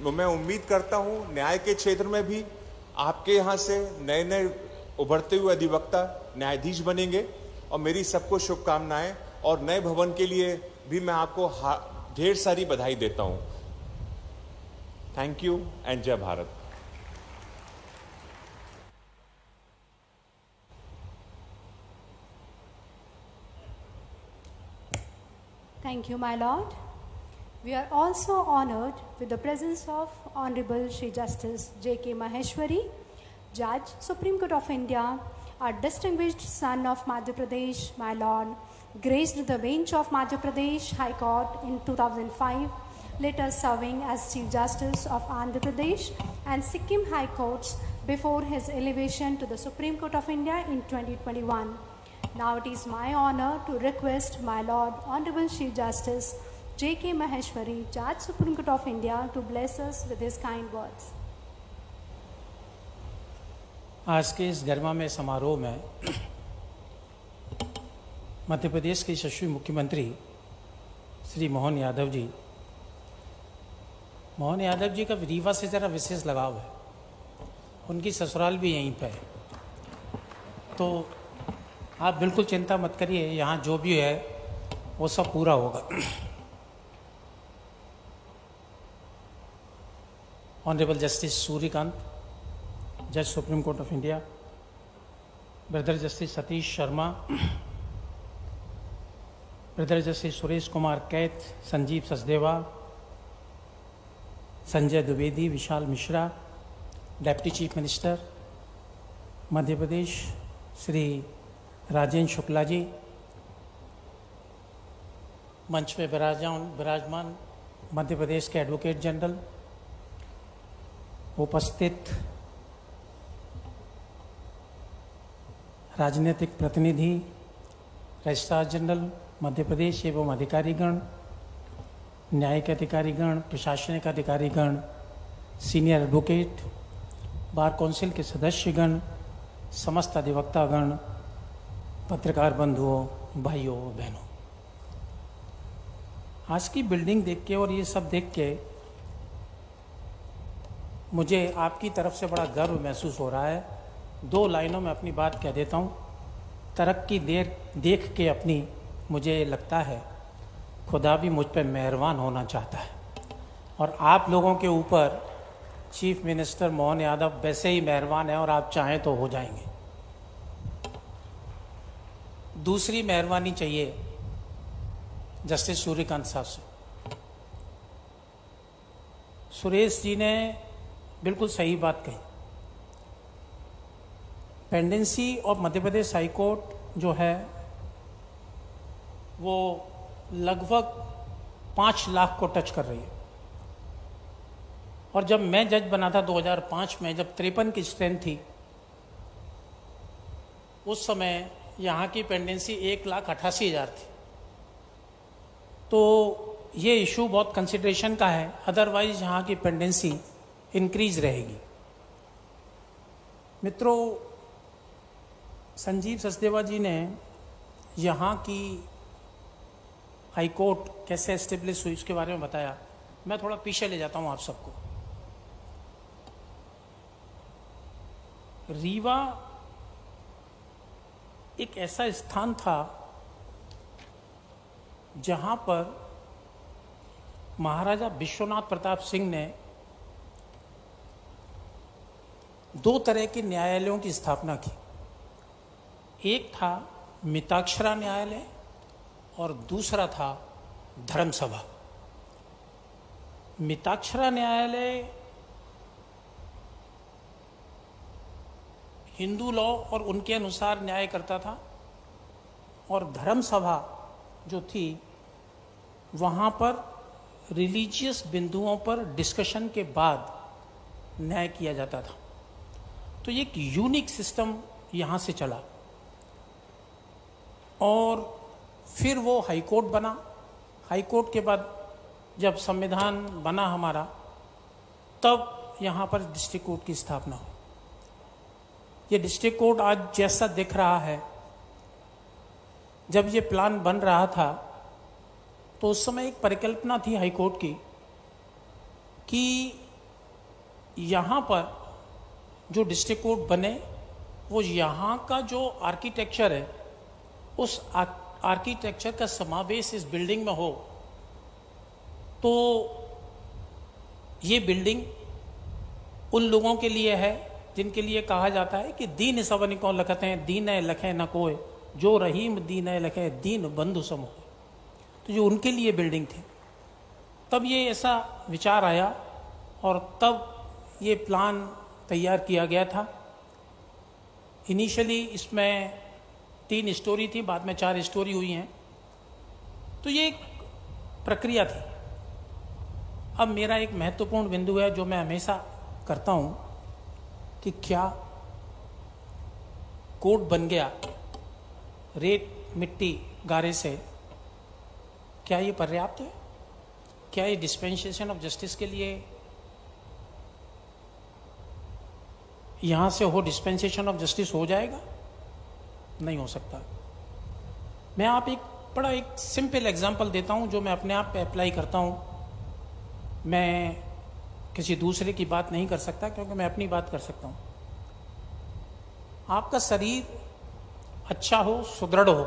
मैं उम्मीद करता हूँ न्याय के क्षेत्र में भी आपके यहाँ से नए नए उभरते हुए अधिवक्ता न्यायाधीश बनेंगे। और मेरी सबको शुभकामनाएं, और नए भवन के लिए भी मैं आपको ढेर सारी बधाई देता हूँ। थैंक यू एंड जय Bharat. Thank you, my lord. We are also honored with the presence of Honorable Shri Justice J.K. Maheshwari, Judge, Supreme Court of India, our distinguished son of Madhya Pradesh, my lord, graced the bench of Madhya Pradesh High Court in 2005, later serving as Chief Justice of Andhra Pradesh and Sikkim High Courts before his elevation to the Supreme Court of India in 2021. Now it is my honor to request my Lord Honorable Chief Justice J.K. Maheshwari, Judge, Supreme Court of India, to bless us with his kind words. आज के इस गरिमामय समारोह में मध्य प्रदेश के यशस्वी मुख्यमंत्री श्री मोहन यादव जी का रीवा से ज़रा विशेष लगाव है। उनकी ससुराल भी यहीं पे है, तो आप बिल्कुल चिंता मत करिए, यहाँ जो भी है वो सब पूरा होगा। ऑनरेबल जस्टिस सूर्यकांत, जज supreme court of India, brother justice Satish Sharma, brother justice Suresh Kumar Kait, Sanjeev Sachdeva, Sanjay Dwivedi, Vishal Mishra, deputy chief minister Madhya Pradesh Shri Rajendra Shukla ji, मंच पे विराजमान मध्य प्रदेश के एडवोकेट जनरल, उपस्थित राजनीतिक प्रतिनिधि, रजिस्ट्रार जनरल मध्य प्रदेश एवं अधिकारीगण, न्यायिक अधिकारीगण, प्रशासनिक अधिकारीगण, सीनियर एडवोकेट, बार काउंसिल के सदस्यगण, समस्त अधिवक्तागण, पत्रकार बंधुओं, भाइयों बहनों, आज की बिल्डिंग देख के और ये सब देख के मुझे आपकी तरफ से बड़ा गर्व महसूस हो रहा है। 2 लाइनों में अपनी बात कह देता हूँ। तरक्की देख के अपनी मुझे लगता है खुदा भी मुझ पर मेहरबान होना चाहता है, और आप लोगों के ऊपर चीफ मिनिस्टर मोहन यादव वैसे ही मेहरबान है, और आप चाहें तो हो जाएंगे। दूसरी मेहरबानी चाहिए जस्टिस सूर्यकांत साहब से। सुरेश जी ने बिल्कुल सही बात कही। Pendency of Madhya Pradesh high court जो है वो लगभग 5 लाख को टच कर रही है, और जब मैं जज बना था 2005 में, जब 53 की स्ट्रेंथ थी, उस समय यहाँ की पेंडेंसी 1,88,000 थी। तो ये इशू बहुत कंसिडरेशन का है, अदरवाइज यहाँ की पेंडेंसी इंक्रीज रहेगी। मित्रों, संजीव सचदेवा जी ने यहाँ की हाई कोर्ट कैसे एस्टेब्लिश हुई उसके बारे में बताया। मैं थोड़ा पीछे ले जाता हूँ आप सबको। रीवा एक ऐसा स्थान था जहाँ पर महाराजा विश्वनाथ प्रताप सिंह ने 2 तरह के न्यायालयों की स्थापना की। एक था मिताक्षरा न्यायालय और दूसरा था धर्म सभा। मिताक्षरा न्यायालय हिंदू लॉ और उनके अनुसार न्याय करता था, और धर्म सभा जो थी वहाँ पर रिलीजियस बिंदुओं पर डिस्कशन के बाद न्याय किया जाता था। तो ये एक यूनिक सिस्टम यहाँ से चला, और फिर वो हाई कोर्ट बना। हाई कोर्ट के बाद जब संविधान बना हमारा, तब यहाँ पर डिस्ट्रिक्ट कोर्ट की स्थापना हुई। ये डिस्ट्रिक्ट कोर्ट आज जैसा दिख रहा है, जब ये प्लान बन रहा था तो उस समय एक परिकल्पना थी हाई कोर्ट की कि यहाँ पर जो डिस्ट्रिक्ट कोर्ट बने वो यहाँ का जो आर्किटेक्चर है उस आर्किटेक्चर का समावेश इस बिल्डिंग में हो। तो ये बिल्डिंग उन लोगों के लिए है जिनके लिए कहा जाता है कि दीन सबन को लखते हैं, दीन लखे न कोय, जो रहीम दीन लखे दीन बंधु सम होय। तो जो उनके लिए बिल्डिंग थी, तब ये ऐसा विचार आया और तब ये प्लान तैयार किया गया था। इनिशियली इसमें 3 स्टोरी थी, बाद में 4 स्टोरी हुई हैं। तो ये एक प्रक्रिया थी। अब मेरा एक महत्वपूर्ण बिंदु है जो मैं हमेशा करता हूं कि क्या कोर्ट बन गया रेत मिट्टी गारे से, क्या ये पर्याप्त है? क्या ये डिस्पेंसेशन ऑफ जस्टिस के लिए यहां से हो डिस्पेंसेशन ऑफ जस्टिस हो जाएगा? नहीं हो सकता। मैं आप एक सिंपल एग्जांपल देता हूं जो मैं अपने आप पे अप्लाई करता हूं। मैं किसी दूसरे की बात नहीं कर सकता क्योंकि मैं अपनी बात कर सकता हूं। आपका शरीर अच्छा हो, सुदृढ़ हो,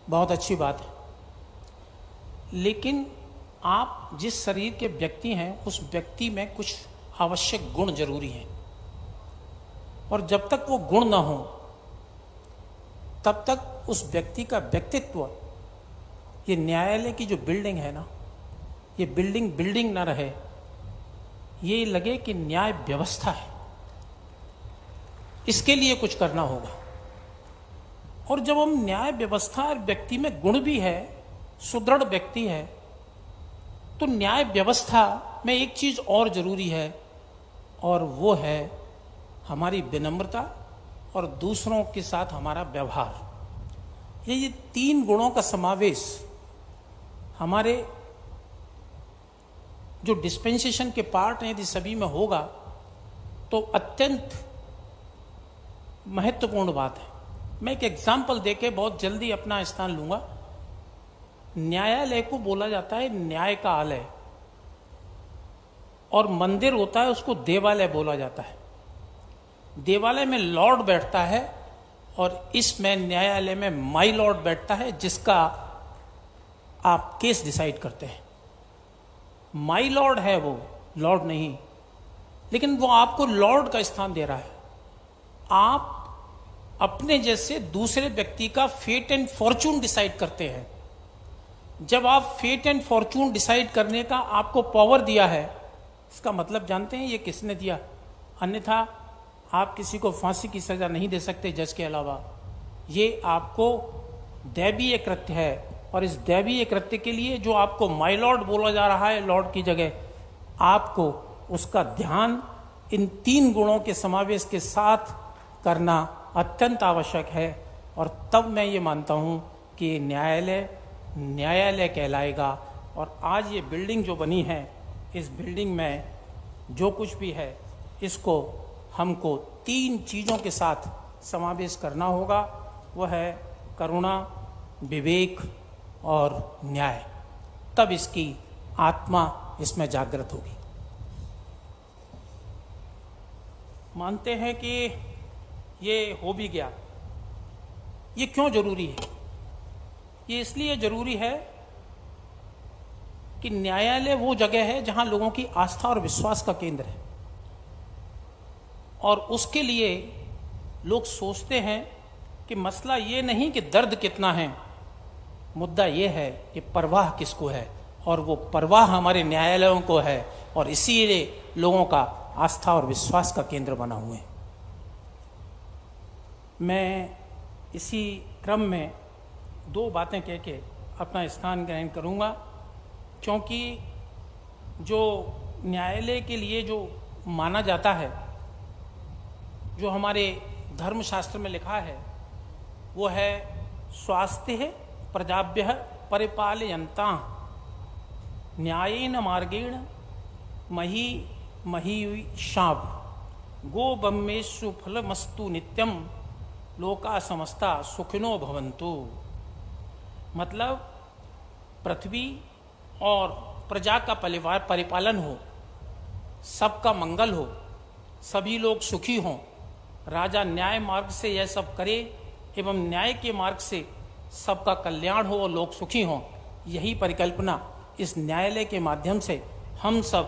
बहुत अच्छी बात है, लेकिन आप जिस शरीर के व्यक्ति हैं उस व्यक्ति में कुछ आवश्यक गुण जरूरी हैं, और जब तक वो गुण ना हो तब तक उस व्यक्ति का व्यक्तित्व, ये न्यायालय की जो बिल्डिंग है ना, ये बिल्डिंग ना रहे, ये लगे कि न्याय व्यवस्था है। इसके लिए कुछ करना होगा। और जब हम न्याय व्यवस्था और व्यक्ति में गुण भी है, सुदृढ़ व्यक्ति है, तो न्याय व्यवस्था में एक चीज और जरूरी है, और वो है हमारी विनम्रता और दूसरों के साथ हमारा व्यवहार। ये 3 गुणों का समावेश हमारे जो डिस्पेंसेशन के पार्ट हैं यदि सभी में होगा तो अत्यंत महत्वपूर्ण बात है। मैं एक एग्जाम्पल देके बहुत जल्दी अपना स्थान लूंगा। न्यायालय को बोला जाता है न्याय का आलय, और मंदिर होता है उसको देवालय बोला जाता है। देवालय में लॉर्ड बैठता है और इसमें न्यायालय में माई लॉर्ड बैठता है, जिसका आप केस डिसाइड करते हैं। माई लॉर्ड है वो, लॉर्ड नहीं, लेकिन वो आपको लॉर्ड का स्थान दे रहा है। आप अपने जैसे दूसरे व्यक्ति का फेट एंड फॉर्चून डिसाइड करते हैं। जब आप फेट एंड फॉर्चून डिसाइड करने का आपको पावर दिया है, इसका मतलब जानते हैं ये किसने दिया? अन्यथा आप किसी को फांसी की सजा नहीं दे सकते जज के अलावा। ये आपको दैवीय कृत्य है, और इस दैवीय कृत्य के लिए जो आपको माई लॉर्ड बोला जा रहा है लॉर्ड की जगह, आपको उसका ध्यान इन 3 गुणों के समावेश के साथ करना अत्यंत आवश्यक है। और तब मैं ये मानता हूँ कि न्यायालय कहलाएगा। और आज ये बिल्डिंग जो बनी है, इस बिल्डिंग में जो कुछ भी है इसको हमको 3 चीज़ों के साथ समावेश करना होगा। वह है करुणा, विवेक और न्याय। तब इसकी आत्मा इसमें जागृत होगी। मानते हैं कि ये हो भी गया। ये क्यों जरूरी है? ये इसलिए जरूरी है कि न्यायालय वो जगह है जहां लोगों की आस्था और विश्वास का केंद्र है, और उसके लिए लोग सोचते हैं कि मसला ये नहीं कि दर्द कितना है, मुद्दा ये है कि परवाह किसको है, और वो परवाह हमारे न्यायालयों को है, और इसीलिए लोगों का आस्था और विश्वास का केंद्र बना हुए हैं। मैं इसी क्रम में दो बातें कह के अपना स्थान ग्रहण करूंगा, क्योंकि जो न्यायालय के लिए जो माना जाता है, जो हमारे धर्मशास्त्र में लिखा है, वो है स्वास्थ्य प्रजाभ्य परिपालयन्ता न्यायेन मार्गेण मही महीषाभ गो ब्रह्मेषु फलमस्तु नित्यम लोका समस्ता सुखिनो भवन्तु। मतलब पृथ्वी और प्रजा का परिपालन हो, सबका मंगल हो, सभी लोग सुखी हों, राजा न्याय मार्ग से यह सब करे एवं न्याय के मार्ग से सबका कल्याण हो और लोग सुखी हों, यही परिकल्पना इस न्यायालय के माध्यम से हम सब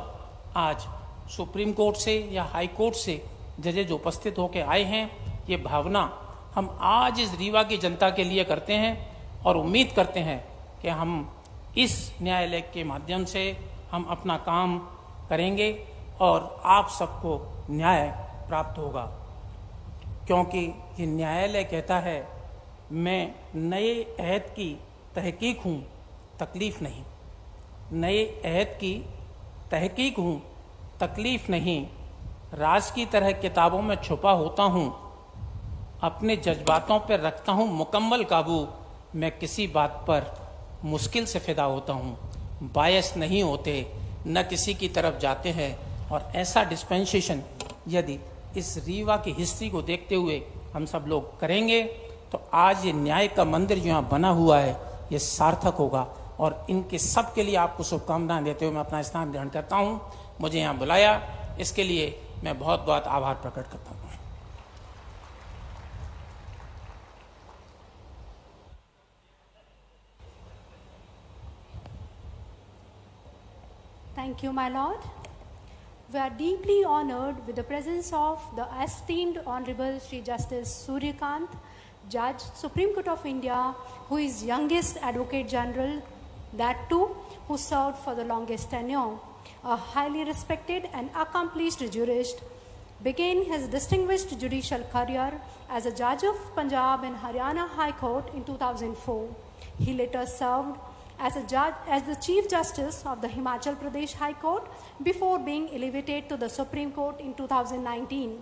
आज सुप्रीम कोर्ट से या हाई कोर्ट से जजेज उपस्थित होकर आए हैं, ये भावना हम आज इस रीवा की जनता के लिए करते हैं और उम्मीद करते हैं कि हम इस न्यायालय के माध्यम से हम अपना काम करेंगे और आप सबको न्याय प्राप्त होगा। क्योंकि ये न्यायालय कहता है मैं नए अहद की तहकीक हूँ, तकलीफ नहीं। नए अहद की तहकीक हूँ, तकलीफ नहीं। राज की तरह किताबों में छुपा होता हूँ, अपने जज्बातों पर रखता हूँ मुकम्मल काबू। मैं किसी बात पर मुश्किल से फिदा होता हूँ, बायस नहीं होते, न किसी की तरफ जाते हैं। और ऐसा डिस्पेंसेशन यदि इस रीवा की हिस्ट्री को देखते हुए हम सब लोग करेंगे तो आज ये न्याय का मंदिर जो यहाँ बना हुआ है ये सार्थक होगा। और इनके सब के लिए आपको शुभकामनाएं देते हुए मैं अपना स्थान ग्रहण करता हूँ। मुझे यहाँ बुलाया, इसके लिए मैं बहुत बहुत आभार प्रकट करता हूँ। Thank you, my lord. We are deeply honored with the presence of the esteemed Honorable Shri Justice Suryakant, Judge, Supreme Court of India, who is youngest Advocate General, that too, who served for the longest tenure. A highly respected and accomplished jurist, began his distinguished judicial career as a judge of Punjab and Haryana High Court in 2004. He later served as the Chief Justice of the Himachal Pradesh High Court before being elevated to the Supreme Court in 2019.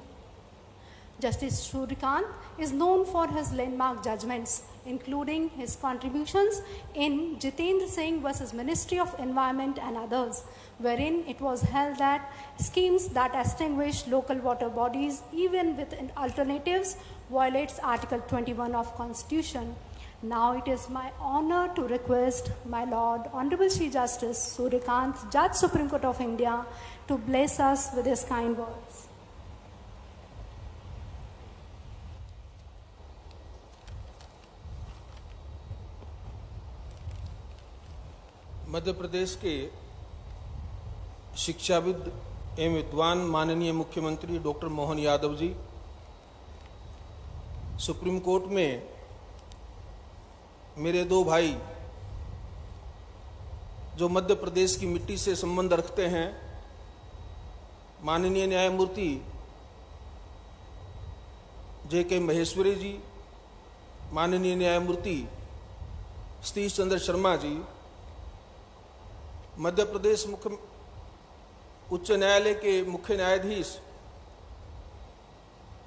Justice Suryakant is known for his landmark judgments, including his contributions in Jitendra Singh versus Ministry of Environment and others, wherein it was held that schemes that extinguish local water bodies even with alternatives violates Article 21 of Constitution. Now it is my honor to request my Lord Honorable Shri Justice Suryakant, Judge Supreme Court of India, to bless us with his kind words. Madhya Pradesh के शिक्षाविद एवं विद्वान माननीय मुख्यमंत्री doctor Mohan Yadav ji supreme court में मेरे दो भाई जो मध्य प्रदेश की मिट्टी से संबंध रखते हैं, माननीय न्यायमूर्ति J.K. महेश्वरी जी, माननीय न्यायमूर्ति सतीश चंद्र शर्मा जी, मध्य प्रदेश उच्च न्यायालय के मुख्य न्यायाधीश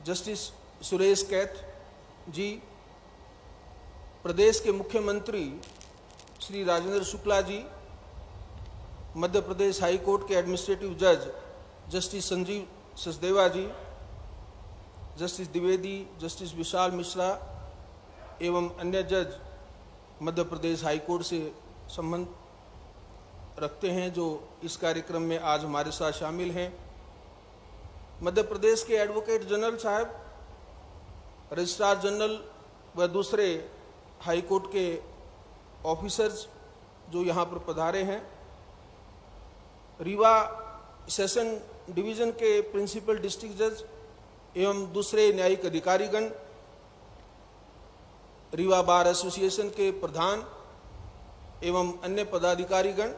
जस्टिस सुरेश कैथ जी, प्रदेश के मुख्यमंत्री श्री राजेंद्र शुक्ला जी, मध्य प्रदेश हाई कोर्ट के एडमिनिस्ट्रेटिव जज justice Sanjeev Sachdeva ji, justice Dwivedi, justice Vishal Mishra एवं अन्य जज मध्य प्रदेश हाई कोर्ट से संबंध रखते हैं जो इस कार्यक्रम में आज हमारे साथ शामिल हैं। मध्य प्रदेश के एडवोकेट जनरल साहब, रजिस्ट्रार जनरल व दूसरे हाई कोर्ट के ऑफिसर्स जो यहाँ पर पधारे हैं, रीवा सेशन डिवीज़न के प्रिंसिपल डिस्ट्रिक्ट जज एवं दूसरे न्यायिक अधिकारीगण, रीवा बार एसोसिएशन के प्रधान एवं अन्य पदाधिकारीगण,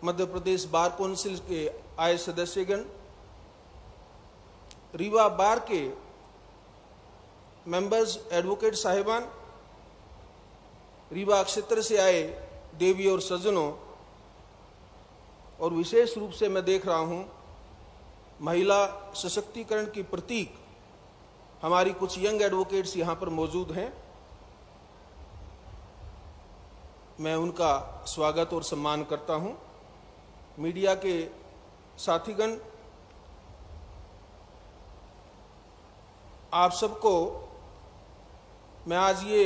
मध्य प्रदेश बार काउंसिल के आए सदस्यगण, रीवा बार के मेंबर्स, एडवोकेट साहिबान, रीवा क्षेत्र से आए देवी और सज्जनों, और विशेष रूप से मैं देख रहा हूं महिला सशक्तिकरण की प्रतीक हमारी कुछ यंग एडवोकेट्स यहां पर मौजूद हैं। मैं उनका स्वागत और सम्मान करता हूं। मीडिया के साथीगण, आप सबको मैं आज ये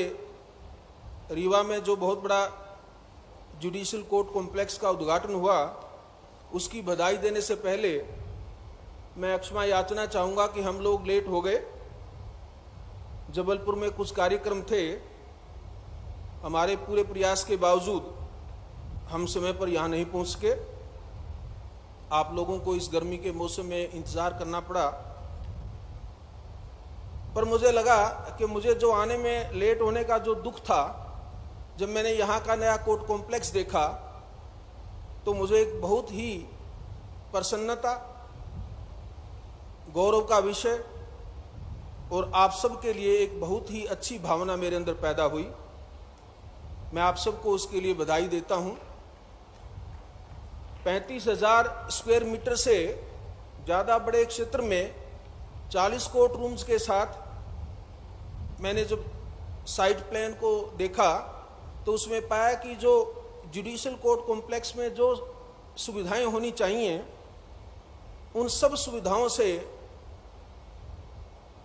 रीवा में जो बहुत बड़ा जुडिशियल कोर्ट कॉम्प्लेक्स का उद्घाटन हुआ उसकी बधाई देने से पहले मैं क्षमा याचना चाहूँगा कि हम लोग लेट हो गए। जबलपुर में कुछ कार्यक्रम थे, हमारे पूरे प्रयास के बावजूद हम समय पर यहाँ नहीं पहुँच सके। आप लोगों को इस गर्मी के मौसम में इंतज़ार करना पड़ा, पर मुझे लगा कि मुझे जो आने में लेट होने का जो दुख था, जब मैंने यहाँ का नया कोर्ट कॉम्प्लेक्स देखा तो मुझे एक बहुत ही प्रसन्नता, गौरव का विषय और आप सब के लिए एक बहुत ही अच्छी भावना मेरे अंदर पैदा हुई। मैं आप सबको उसके लिए बधाई देता हूँ। 35,000 स्क्वायर मीटर से ज़्यादा बड़े क्षेत्र में 40 कोर्ट रूम्स के साथ मैंने जब साइट प्लान को देखा तो उसमें पाया कि जो जुडिशियल कोर्ट कॉम्प्लेक्स में जो सुविधाएं होनी चाहिए उन सब सुविधाओं से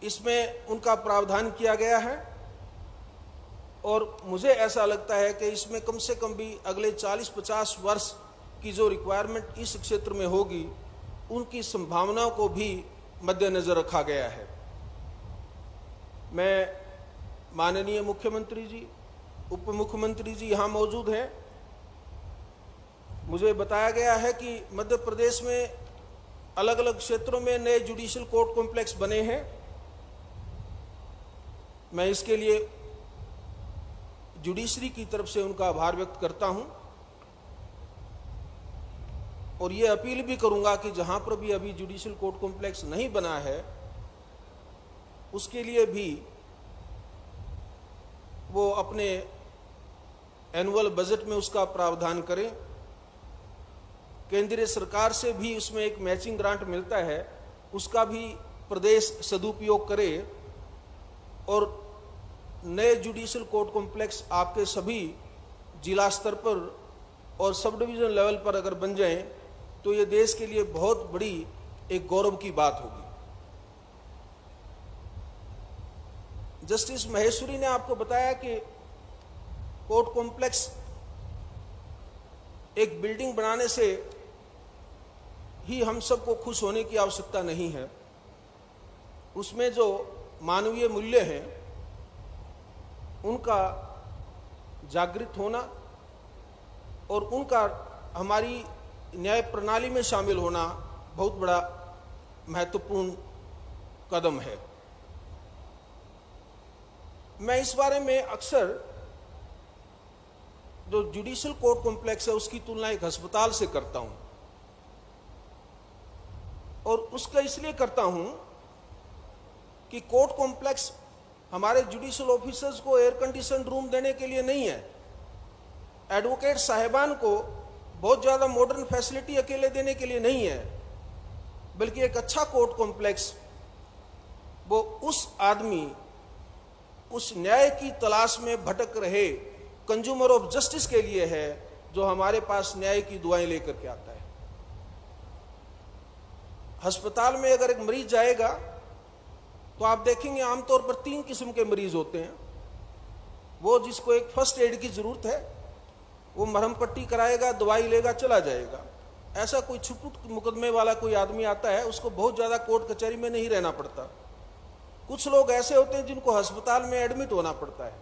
इसमें उनका प्रावधान किया गया है, और मुझे ऐसा लगता है कि इसमें कम से कम भी अगले 40-50 वर्ष की जो रिक्वायरमेंट इस क्षेत्र में होगी उनकी संभावनाओं को भी मद्देनजर रखा गया है। मैं माननीय मुख्यमंत्री जी, उप मुख्यमंत्री जी यहाँ मौजूद हैं। मुझे बताया गया है कि मध्य प्रदेश में अलग अलग क्षेत्रों में नए जुडिशियल कोर्ट कॉम्प्लेक्स बने हैं। मैं इसके लिए जुडिशरी की तरफ से उनका आभार व्यक्त करता हूं, और ये अपील भी करूंगा कि जहां पर भी अभी जुडिशियल कोर्ट कॉम्प्लेक्स नहीं बना है उसके लिए भी वो अपने एनुअल बजट में उसका प्रावधान करें। केंद्रीय सरकार से भी उसमें एक मैचिंग ग्रांट मिलता है, उसका भी प्रदेश सदुपयोग करे, और नए जुडिशियल कोर्ट कॉम्प्लेक्स आपके सभी जिला स्तर पर और सब डिवीजन लेवल पर अगर बन जाएं तो ये देश के लिए बहुत बड़ी एक गौरव की बात होगी। जस्टिस महेश्वरी ने आपको बताया कि कोर्ट कॉम्प्लेक्स एक बिल्डिंग बनाने से ही हम सबको खुश होने की आवश्यकता नहीं है। उसमें जो मानवीय मूल्य हैं उनका जागृत होना और उनका हमारी न्याय प्रणाली में शामिल होना बहुत बड़ा महत्वपूर्ण कदम है। मैं इस बारे में अक्सर जो जुडिशियल कोर्ट कॉम्प्लेक्स है उसकी तुलना एक अस्पताल से करता हूं, और उसका इसलिए करता हूं कि कोर्ट कॉम्प्लेक्स हमारे जुडिशियल ऑफिसर्स को एयर कंडीशन रूम देने के लिए नहीं है, एडवोकेट साहिबान को बहुत ज़्यादा मॉडर्न फैसिलिटी अकेले देने के लिए नहीं है, बल्कि एक अच्छा कोर्ट कॉम्प्लेक्स वो उस आदमी, उस न्याय की तलाश में भटक रहे कंज्यूमर ऑफ जस्टिस के लिए है जो हमारे पास न्याय की दुआएं लेकर के आता है। अस्पताल में अगर एक मरीज जाएगा तो आप देखेंगे आमतौर पर 3 किस्म के मरीज होते हैं। वो जिसको एक फर्स्ट एड की जरूरत है वो मरहम पट्टी कराएगा, दवाई लेगा, चला जाएगा। ऐसा कोई छुटपुट मुकदमे वाला कोई आदमी आता है, उसको बहुत ज़्यादा कोर्ट कचहरी में नहीं रहना पड़ता। कुछ लोग ऐसे होते हैं जिनको अस्पताल में एडमिट होना पड़ता है,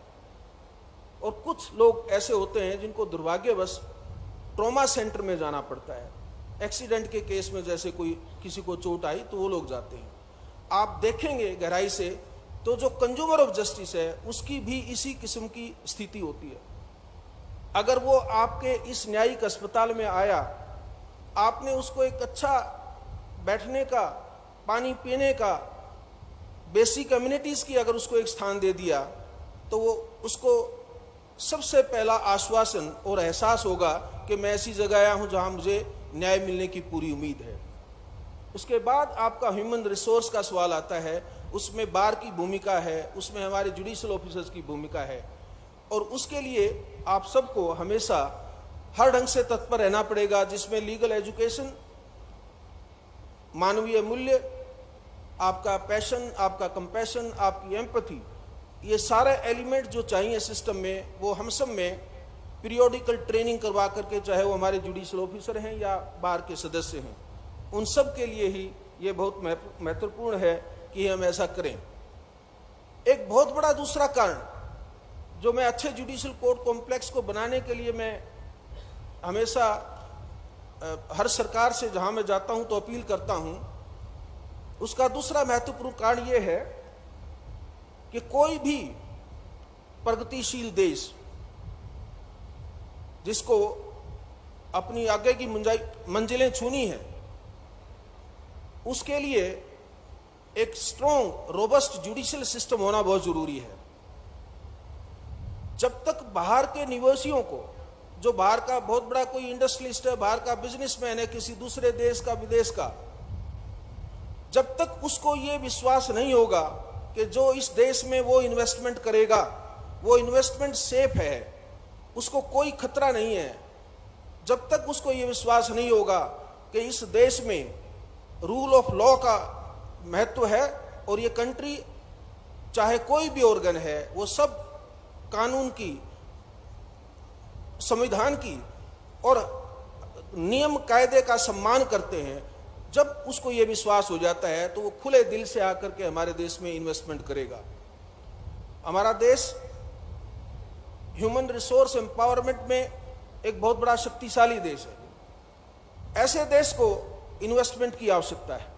और कुछ लोग ऐसे होते हैं जिनको दुर्भाग्यवश ट्रॉमा सेंटर में जाना पड़ता है। एक्सीडेंट के केस में जैसे कोई किसी को चोट आई तो वो लोग जाते हैं। आप देखेंगे गहराई से तो जो कंज्यूमर ऑफ जस्टिस है उसकी भी इसी किस्म की स्थिति होती है। अगर वो आपके इस न्यायिक अस्पताल में आया, आपने उसको एक अच्छा बैठने का, पानी पीने का, बेसिक कम्युनिटीज़ की अगर उसको एक स्थान दे दिया तो वो उसको सबसे पहला आश्वासन और एहसास होगा कि मैं ऐसी जगह आया हूं जहां मुझे न्याय मिलने की पूरी उम्मीद है। उसके बाद आपका ह्यूमन रिसोर्स का सवाल आता है, उसमें बार की भूमिका है, उसमें हमारे जुडिशियल ऑफिसर्स की भूमिका है, और उसके लिए आप सबको हमेशा हर ढंग से तत्पर रहना पड़ेगा, जिसमें लीगल एजुकेशन, मानवीय मूल्य, आपका पैशन, आपका कंपैशन, आपकी एम्पैथी, ये सारे एलिमेंट जो चाहिए सिस्टम में, वो हम सब में पीरियोडिकल ट्रेनिंग करवा करके, चाहे वो हमारे जुडिशियल ऑफिसर हैं या बार के सदस्य हैं, उन सब के लिए ही ये बहुत महत्वपूर्ण है कि हम ऐसा करें। एक बहुत बड़ा दूसरा कारण जो मैं अच्छे जुडिशियल कोर्ट कॉम्प्लेक्स को बनाने के लिए मैं हमेशा हर सरकार से जहां मैं जाता हूं तो अपील करता हूं, उसका दूसरा महत्वपूर्ण कारण यह है कि कोई भी प्रगतिशील देश जिसको अपनी आगे की मंजिलें छूनी है, उसके लिए एक स्ट्रॉन्ग रोबस्ट जुडिशियल सिस्टम होना बहुत जरूरी है। जब तक बाहर के निवासियों को, जो बाहर का बहुत बड़ा कोई इंडस्ट्रियलिस्ट है, बाहर का बिजनेसमैन है, किसी दूसरे देश का, विदेश का, जब तक उसको ये विश्वास नहीं होगा कि जो इस देश में वो इन्वेस्टमेंट करेगा वो इन्वेस्टमेंट सेफ है, उसको कोई खतरा नहीं है, जब तक उसको ये विश्वास नहीं होगा कि इस देश में रूल ऑफ लॉ का महत्व है और ये कंट्री चाहे कोई भी ऑर्गन है वो सब कानून की, संविधान की और नियम कायदे का सम्मान करते हैं, जब उसको ये विश्वास हो जाता है तो वो खुले दिल से आकर के हमारे देश में इन्वेस्टमेंट करेगा। हमारा देश ह्यूमन रिसोर्स एम्पावरमेंट में एक बहुत बड़ा शक्तिशाली देश है। ऐसे देश को इन्वेस्टमेंट की आवश्यकता है।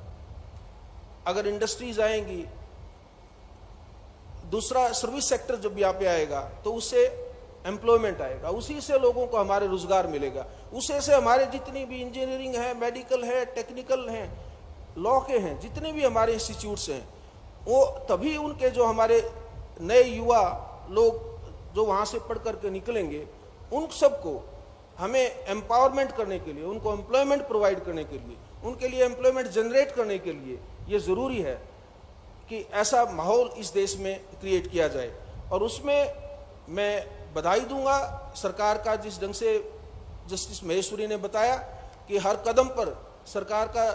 अगर इंडस्ट्रीज आएंगी, दूसरा सर्विस सेक्टर जब यहाँ पे आएगा तो उससे एम्प्लॉयमेंट आएगा, उसी से लोगों को हमारे रोजगार मिलेगा, उसी से हमारे जितनी भी इंजीनियरिंग है, मेडिकल है, टेक्निकल हैं, लॉ के हैं, जितने भी हमारे इंस्टीट्यूट्स हैं, वो तभी उनके जो हमारे नए युवा लोग जो वहाँ से पढ़ करके निकलेंगे, उन सबको हमें एम्पावरमेंट करने के लिए, उनको एम्प्लॉयमेंट प्रोवाइड करने के लिए, उनके लिए एम्प्लॉयमेंट जनरेट करने के लिए ये ज़रूरी है कि ऐसा माहौल इस देश में क्रिएट किया जाए। और उसमें मैं बधाई दूंगा सरकार का, जिस ढंग से जस्टिस महेश्वरी ने बताया कि हर कदम पर सरकार का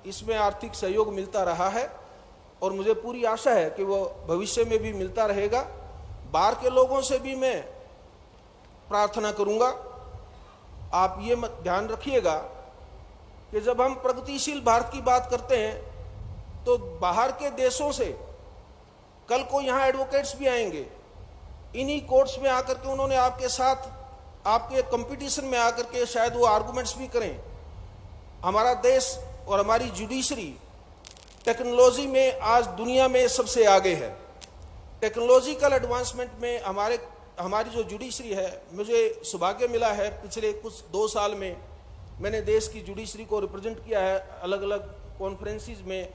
इसमें आर्थिक सहयोग मिलता रहा है और मुझे पूरी आशा है कि वो भविष्य में भी मिलता रहेगा। बाहर के लोगों से भी मैं प्रार्थना करूंगा, आप ये ध्यान रखिएगा कि जब हम प्रगतिशील भारत की बात करते हैं तो बाहर के देशों से कल को यहाँ एडवोकेट्स भी आएंगे, इन्हीं कोर्ट्स में आकर के उन्होंने आपके साथ, आपके कंपटीशन में आकर के शायद वो आर्गुमेंट्स भी करें। हमारा देश और हमारी जुडिशरी टेक्नोलॉजी में आज दुनिया में सबसे आगे है। टेक्नोलॉजिकल एडवांसमेंट में हमारी जो जुडिशरी है, मुझे सौभाग्य मिला है पिछले कुछ 2 साल में मैंने देश की जुडिशरी को रिप्रेजेंट किया है, अलग अलग कॉन्फ्रेंसिस में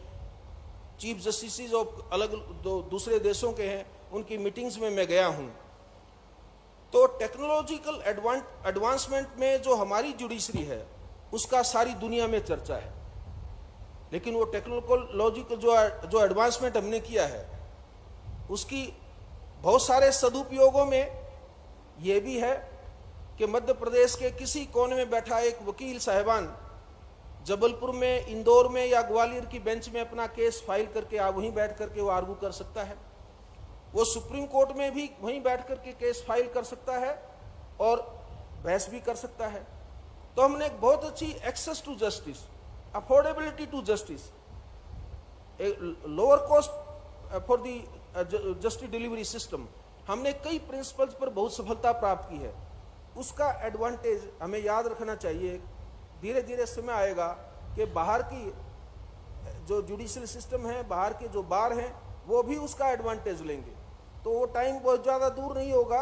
चीफ जस्टिस ऑफ अलग दूसरे देशों के हैं, उनकी मीटिंग्स में मैं गया हूं। तो टेक्नोलॉजिकल एडवांसमेंट में जो हमारी जुडिशरी है उसका सारी दुनिया में चर्चा है, लेकिन वो टेक्नोलॉजिकल जो एडवांसमेंट हमने किया है उसकी बहुत सारे सदुपयोगों में ये भी है कि मध्य प्रदेश के किसी कोने में बैठा एक वकील साहिबान जबलपुर में, इंदौर में या ग्वालियर की बेंच में अपना केस फाइल करके आप वहीं बैठ करके वो आर्गू कर सकता है, वो सुप्रीम कोर्ट में भी वहीं बैठ करके केस फाइल कर सकता है और बहस भी कर सकता है। तो हमने एक बहुत अच्छी access to justice, affordability to justice, lower cost for the justice delivery system, हमने कई प्रिंसिपल्स पर बहुत सफलता प्राप्त की है। उसका एडवांटेज हमें याद रखना चाहिए। धीरे धीरे समय आएगा कि बाहर की जो जुडिशियल सिस्टम है, बाहर के जो बार हैं, वो भी उसका एडवांटेज लेंगे। तो वो टाइम बहुत ज़्यादा दूर नहीं होगा,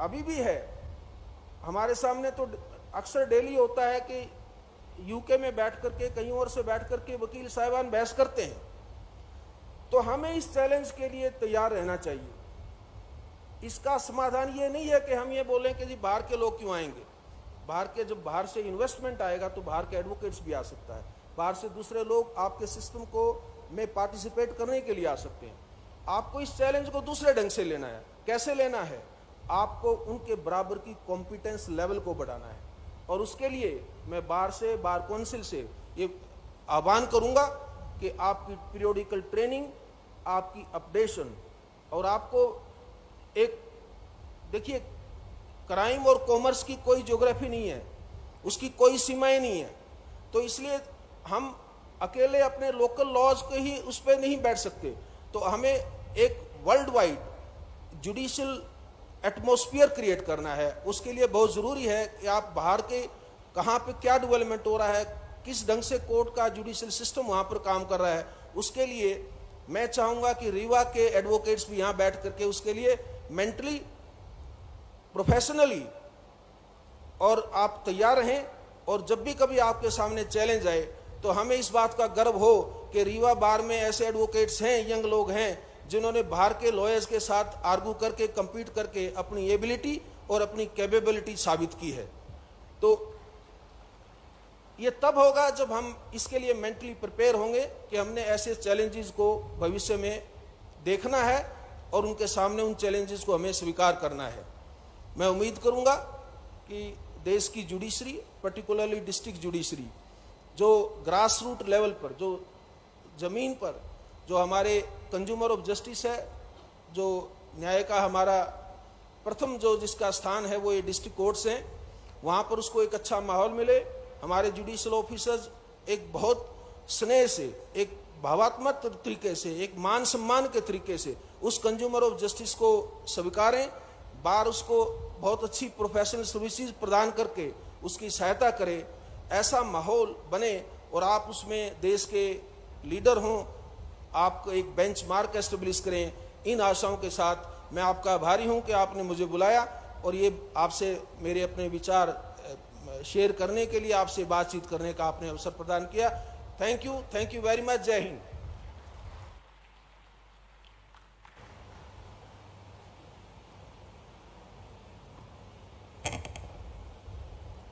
अभी भी है हमारे सामने। तो अक्सर डेली होता है कि यूके में बैठ करके, कहीं और से बैठ करके वकील साहिबान बहस करते हैं। तो हमें इस चैलेंज के लिए तैयार रहना चाहिए। इसका समाधान ये नहीं है कि हम ये बोलें कि जी बाहर के लोग क्यों आएंगे। जब बाहर से इन्वेस्टमेंट आएगा तो बाहर के एडवोकेट्स भी आ सकता है, बाहर से दूसरे लोग आपके सिस्टम को में पार्टिसिपेट करने के लिए आ सकते हैं। आपको इस चैलेंज को दूसरे ढंग से लेना है। कैसे लेना है? आपको उनके बराबर की कॉम्पिटेंस लेवल को बढ़ाना है, और उसके लिए मैं बार काउंसिल से ये आह्वान करूंगा कि आपकी पीरियोडिकल ट्रेनिंग, आपकी अपडेशन, और आपको एक देखिए, क्राइम और कॉमर्स की कोई ज्योग्राफी नहीं है, उसकी कोई सीमाएं नहीं है। तो इसलिए हम अकेले अपने लोकल लॉज के ही उस पर नहीं बैठ सकते। तो हमें एक world wide judicial atmosphere create करना है। उसके लिए बहुत ज़रूरी है कि आप बाहर के कहाँ पे क्या डेवलपमेंट हो रहा है, किस ढंग से कोर्ट का जुडिशियल सिस्टम वहाँ पर काम कर रहा है। उसके लिए मैं चाहूँगा कि रीवा के एडवोकेट्स भी यहाँ बैठ करके उसके लिए मेंटली, प्रोफेशनली और आप तैयार रहें। और जब भी कभी आपके सामने चैलेंज आए तो हमें इस बात का गर्व हो कि रीवा बार में ऐसे एडवोकेट्स हैं, यंग लोग हैं, जिन्होंने बाहर के लॉयर्स के साथ आर्गू करके, compete करके अपनी एबिलिटी और अपनी कैपेबिलिटी साबित की है। तो ये तब होगा जब हम इसके लिए मेंटली प्रिपेयर होंगे कि हमने ऐसे चैलेंजेस को भविष्य में देखना है और उनके सामने उन चैलेंजेस को हमें स्वीकार करना है। मैं उम्मीद करूंगा कि देश की जुडिशरी, पर्टिकुलरली डिस्ट्रिक्ट जुडिशरी, जो ग्रास रूट लेवल पर, जो जमीन पर जो हमारे कंज्यूमर ऑफ जस्टिस है, जो न्याय का हमारा प्रथम जो जिसका स्थान है वो ये डिस्ट्रिक्ट कोर्ट्स हैं, वहाँ पर उसको एक अच्छा माहौल मिले। हमारे जुडिशियल ऑफिसर्स एक बहुत स्नेह से, एक भावात्मक तरीके से, एक मान सम्मान के तरीके से उस कंज्यूमर ऑफ जस्टिस को स्वीकारें। बार उसको बहुत अच्छी प्रोफेशनल सर्विसेज प्रदान करके उसकी सहायता करे, ऐसा माहौल बने और आप उसमें देश के लीडर हों, आप एक बेंचमार्क एस्टेब्लिश करें। इन आशाओं के साथ मैं आपका आभारी हूं कि आपने मुझे बुलाया और ये आपसे मेरे अपने विचार शेयर करने के लिए, आपसे बातचीत करने का आपने अवसर प्रदान किया। Thank you very much. जय Hind.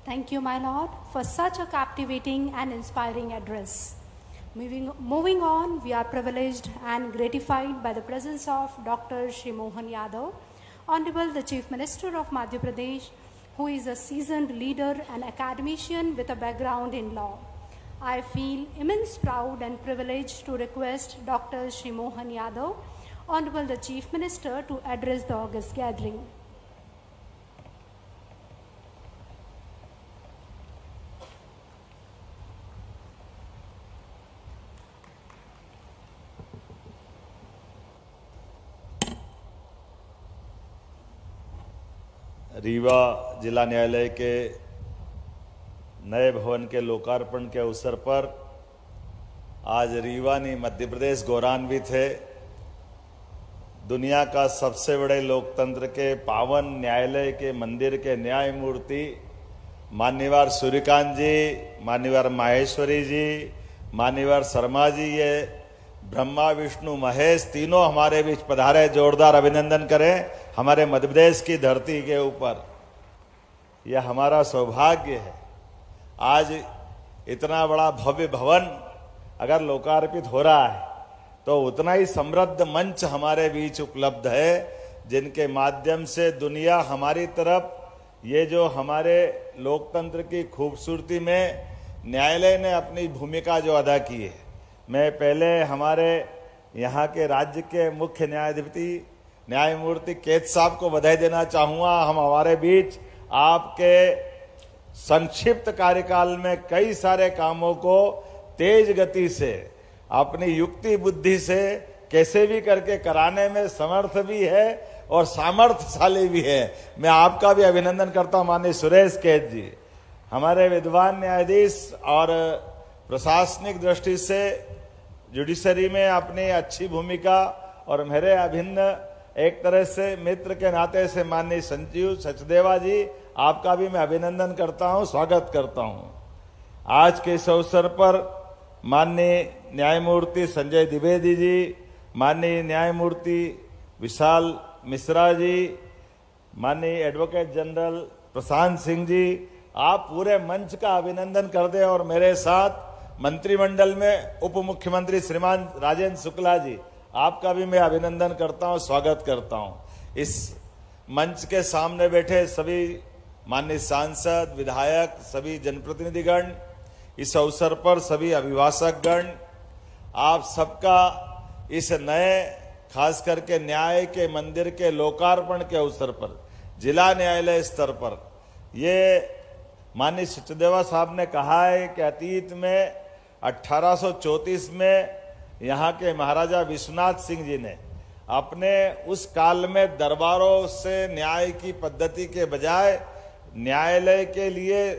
Thank you, my lord, for such a captivating and inspiring address. Moving on, we are privileged and gratified by the presence of Dr. Shri Mohan Yadav, Honorable the Chief Minister of Madhya Pradesh, who is a seasoned leader and academician with a background in law. I feel immense proud and privileged to request Dr. Shri Mohan Yadav, Honorable the Chief Minister, to address the august gathering. Rewa जिला न्यायालय के नए भवन के लोकार्पण के अवसर पर आज रीवा नहीं मध्य प्रदेश गौरवान्वित है। दुनिया का सबसे बड़े लोकतंत्र के पावन न्यायालय के मंदिर के न्यायमूर्ति मान्यवर सूर्यकांत जी, मान्यवर माहेश्वरी जी, मान्यवर शर्मा जी, ये ब्रह्मा विष्णु महेश तीनों हमारे बीच पधारे। जोरदार अभिनंदन करें हमारे मध्य प्रदेश की धरती के ऊपर। यह हमारा सौभाग्य है। आज इतना बड़ा भव्य भवन अगर लोकार्पित हो रहा है तो उतना ही समृद्ध मंच हमारे बीच उपलब्ध है, जिनके माध्यम से दुनिया हमारी तरफ, ये जो हमारे लोकतंत्र की खूबसूरती में न्यायालय ने अपनी भूमिका जो अदा की है। मैं पहले हमारे यहाँ के राज्य के मुख्य न्यायाधिपति न्यायमूर्ति केत साहब को बधाई देना चाहूँगा। हम हमारे बीच आपके संक्षिप्त कार्यकाल में कई सारे कामों को तेज गति से, अपनी युक्ति बुद्धि से कैसे भी करके कराने में समर्थ भी है और सामर्थ्यशाली भी है। मैं आपका भी अभिनंदन करता हूँ माननीय सुरेश केत जी, हमारे विद्वान न्यायाधीश और प्रशासनिक दृष्टि से जुडिशरी में अपनी अच्छी भूमिका, और मेरे अभिन्न एक तरह से मित्र के नाते से माननीय संजीव सचदेवा जी, आपका भी मैं अभिनंदन करता हूं, स्वागत करता हूं। आज के इस अवसर पर माननीय न्यायमूर्ति संजय द्विवेदी जी, माननीय न्यायमूर्ति विशाल मिश्रा जी, माननीय एडवोकेट जनरल प्रशांत सिंह जी, आप पूरे मंच का अभिनंदन कर दें और मेरे साथ मंत्रिमंडल में उप मुख्यमंत्री श्रीमान राजेंद्र शुक्ला जी, आपका भी मैं अभिनंदन करता हूं, स्वागत करता हूं। इस मंच के सामने बैठे सभी माननीय सांसद, विधायक, सभी जनप्रतिनिधिगण, इस अवसर पर सभी अभिभाषकगण, आप सबका इस नए खास करके न्याय के मंदिर के लोकार्पण के अवसर पर जिला न्यायालय स्तर पर, ये माननीय सचदेवा साहब ने कहा है कि अतीत में 1834 में यहाँ के महाराजा विश्वनाथ सिंह जी ने अपने उस काल में दरबारों से न्याय की पद्धति के बजाय न्यायालय के लिए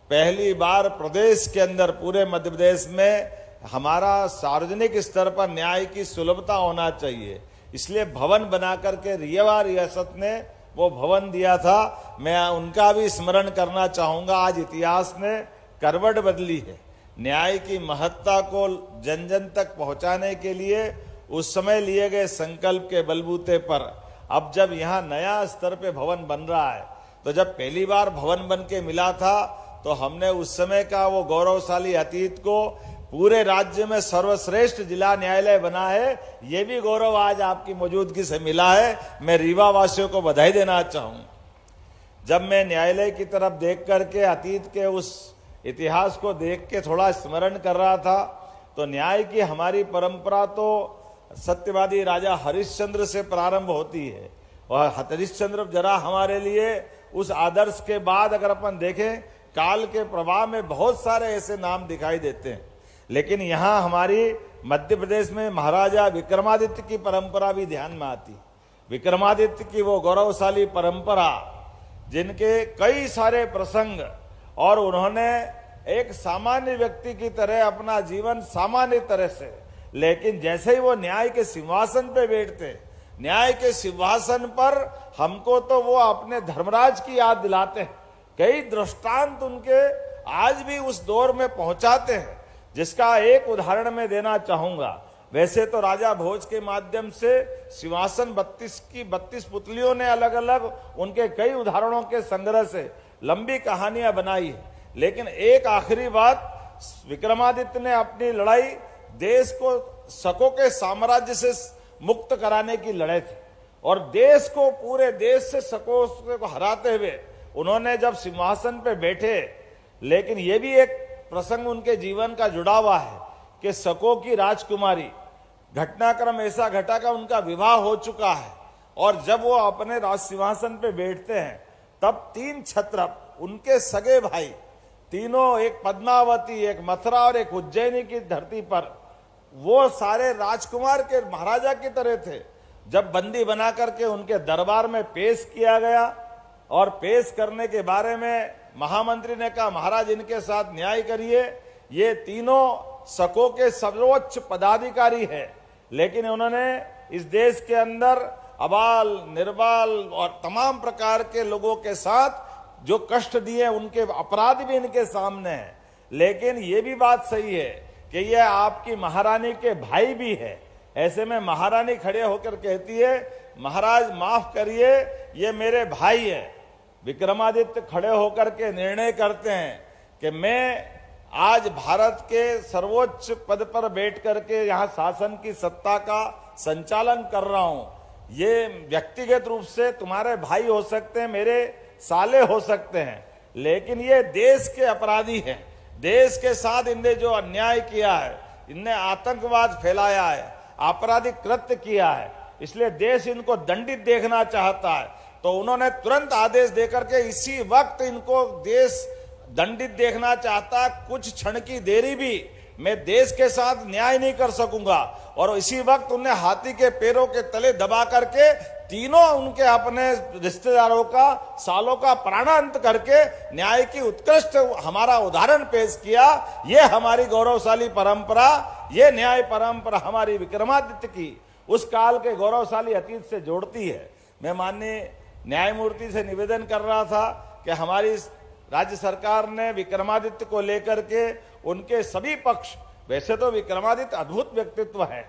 पहली बार प्रदेश के अंदर, पूरे मध्य प्रदेश में हमारा सार्वजनिक स्तर पर न्याय की सुलभता होना चाहिए, इसलिए भवन बना करके रीवा रियासत ने वो भवन दिया था। मैं उनका भी स्मरण करना चाहूंगा। आज इतिहास ने करवट बदली है। न्याय की महत्ता को जन जन तक पहुंचाने के लिए उस समय लिए गए संकल्प के बलबूते पर अब जब यहाँ नया स्तर पे भवन बन रहा है, तो जब पहली बार भवन बन के मिला था तो हमने उस समय का वो गौरवशाली अतीत को पूरे राज्य में सर्वश्रेष्ठ जिला न्यायालय बना है, ये भी गौरव आज आपकी मौजूदगी से मिला है। मैं रीवा वासियों को बधाई देना चाहूँ। जब मैं न्यायालय की तरफ देख करके अतीत के उस इतिहास को देख के थोड़ा स्मरण कर रहा था, तो न्याय की हमारी परंपरा तो सत्यवादी राजा हरिश्चंद्र से प्रारंभ होती है, और हरिश्चंद्र जरा हमारे लिए उस आदर्श के बाद अगर अपन देखें, काल के प्रवाह में बहुत सारे ऐसे नाम दिखाई देते हैं, लेकिन यहाँ हमारी मध्य प्रदेश में महाराजा विक्रमादित्य की परंपरा भी ध्यान में आती। विक्रमादित्य की वो गौरवशाली परंपरा, जिनके कई सारे प्रसंग, और उन्होंने एक सामान्य व्यक्ति की तरह अपना जीवन सामान्य तरह से, लेकिन जैसे ही वो न्याय के सिंहासन पे बैठते, न्याय के सिंहासन पर हमको तो वो अपने धर्मराज की याद दिलाते हैं। कई दृष्टांत उनके आज भी उस दौर में पहुंचाते हैं, जिसका एक उदाहरण मैं देना चाहूंगा। वैसे तो राजा भोज के माध्यम से सिंहासन 32 पुतलियों ने अलग अलग उनके कई उदाहरणों के संग्रह से लंबी कहानियां बनाई है, लेकिन एक आखिरी बात, विक्रमादित्य ने अपनी लड़ाई देश को शकों के साम्राज्य से मुक्त कराने की लड़ाई थी, और देश को, पूरे देश से शकों को हराते हुए उन्होंने जब सिंहासन पे बैठे, लेकिन ये भी एक प्रसंग उनके जीवन का जुड़ा हुआ है कि शकों की राजकुमारी, घटनाक्रम ऐसा घटा का उनका विवाह हो चुका है, और जब वो अपने राज सिंहासन पे बैठते हैं तब 3 क्षत्रप, उनके सगे भाई तीनों, एक पद्मावती, एक मथुरा और एक उज्जैनी की धरती पर, वो सारे राजकुमार के महाराजा की तरह थे। जब बंदी बना करके उनके दरबार में पेश किया गया, और पेश करने के बारे में महामंत्री ने कहा, महाराज इनके साथ न्याय करिए, ये तीनों शकों के सर्वोच्च पदाधिकारी है, लेकिन उन्होंने इस देश के अंदर अबाल निर्बाल और तमाम प्रकार के लोगों के साथ जो कष्ट दिए, उनके अपराध भी इनके सामने हैं। लेकिन ये भी बात सही है कि ये आपकी महारानी के भाई भी है। ऐसे में महारानी खड़े होकर कहती है, महाराज माफ करिए, ये मेरे भाई है। विक्रमादित्य खड़े होकर के निर्णय करते हैं कि मैं आज भारत के सर्वोच्च पद पर बैठ करके यहाँ शासन की सत्ता का संचालन कर रहा हूं। ये व्यक्तिगत रूप से तुम्हारे भाई हो सकते हैं, मेरे साले हो सकते हैं, लेकिन ये देश के अपराधी हैं। देश के साथ इनने जो अन्याय किया है, इनने आतंकवाद फैलाया है, आपराधिक कृत्य किया है, इसलिए देश इनको दंडित देखना चाहता है। तो उन्होंने तुरंत आदेश देकर के इसी वक्त इनको देश दंडित देखना चाहता है। कुछ क्षण की देरी भी मैं देश के साथ न्याय नहीं कर सकूंगा। और इसी वक्त उन्हें हाथी के पैरों के तले दबा करके तीनों उनके अपने रिश्तेदारों का, सालों का प्राणांत करके न्याय की उत्कृष्ट हमारा उदाहरण पेश किया। ये हमारी गौरवशाली परंपरा, ये न्याय परंपरा हमारी विक्रमादित्य की उस काल के गौरवशाली अतीत से जोड़ती है। मैं माननीय न्यायमूर्ति से निवेदन कर रहा था कि हमारी राज्य सरकार ने विक्रमादित्य को लेकर के उनके सभी पक्ष, वैसे तो विक्रमादित्य अद्भुत व्यक्तित्व है,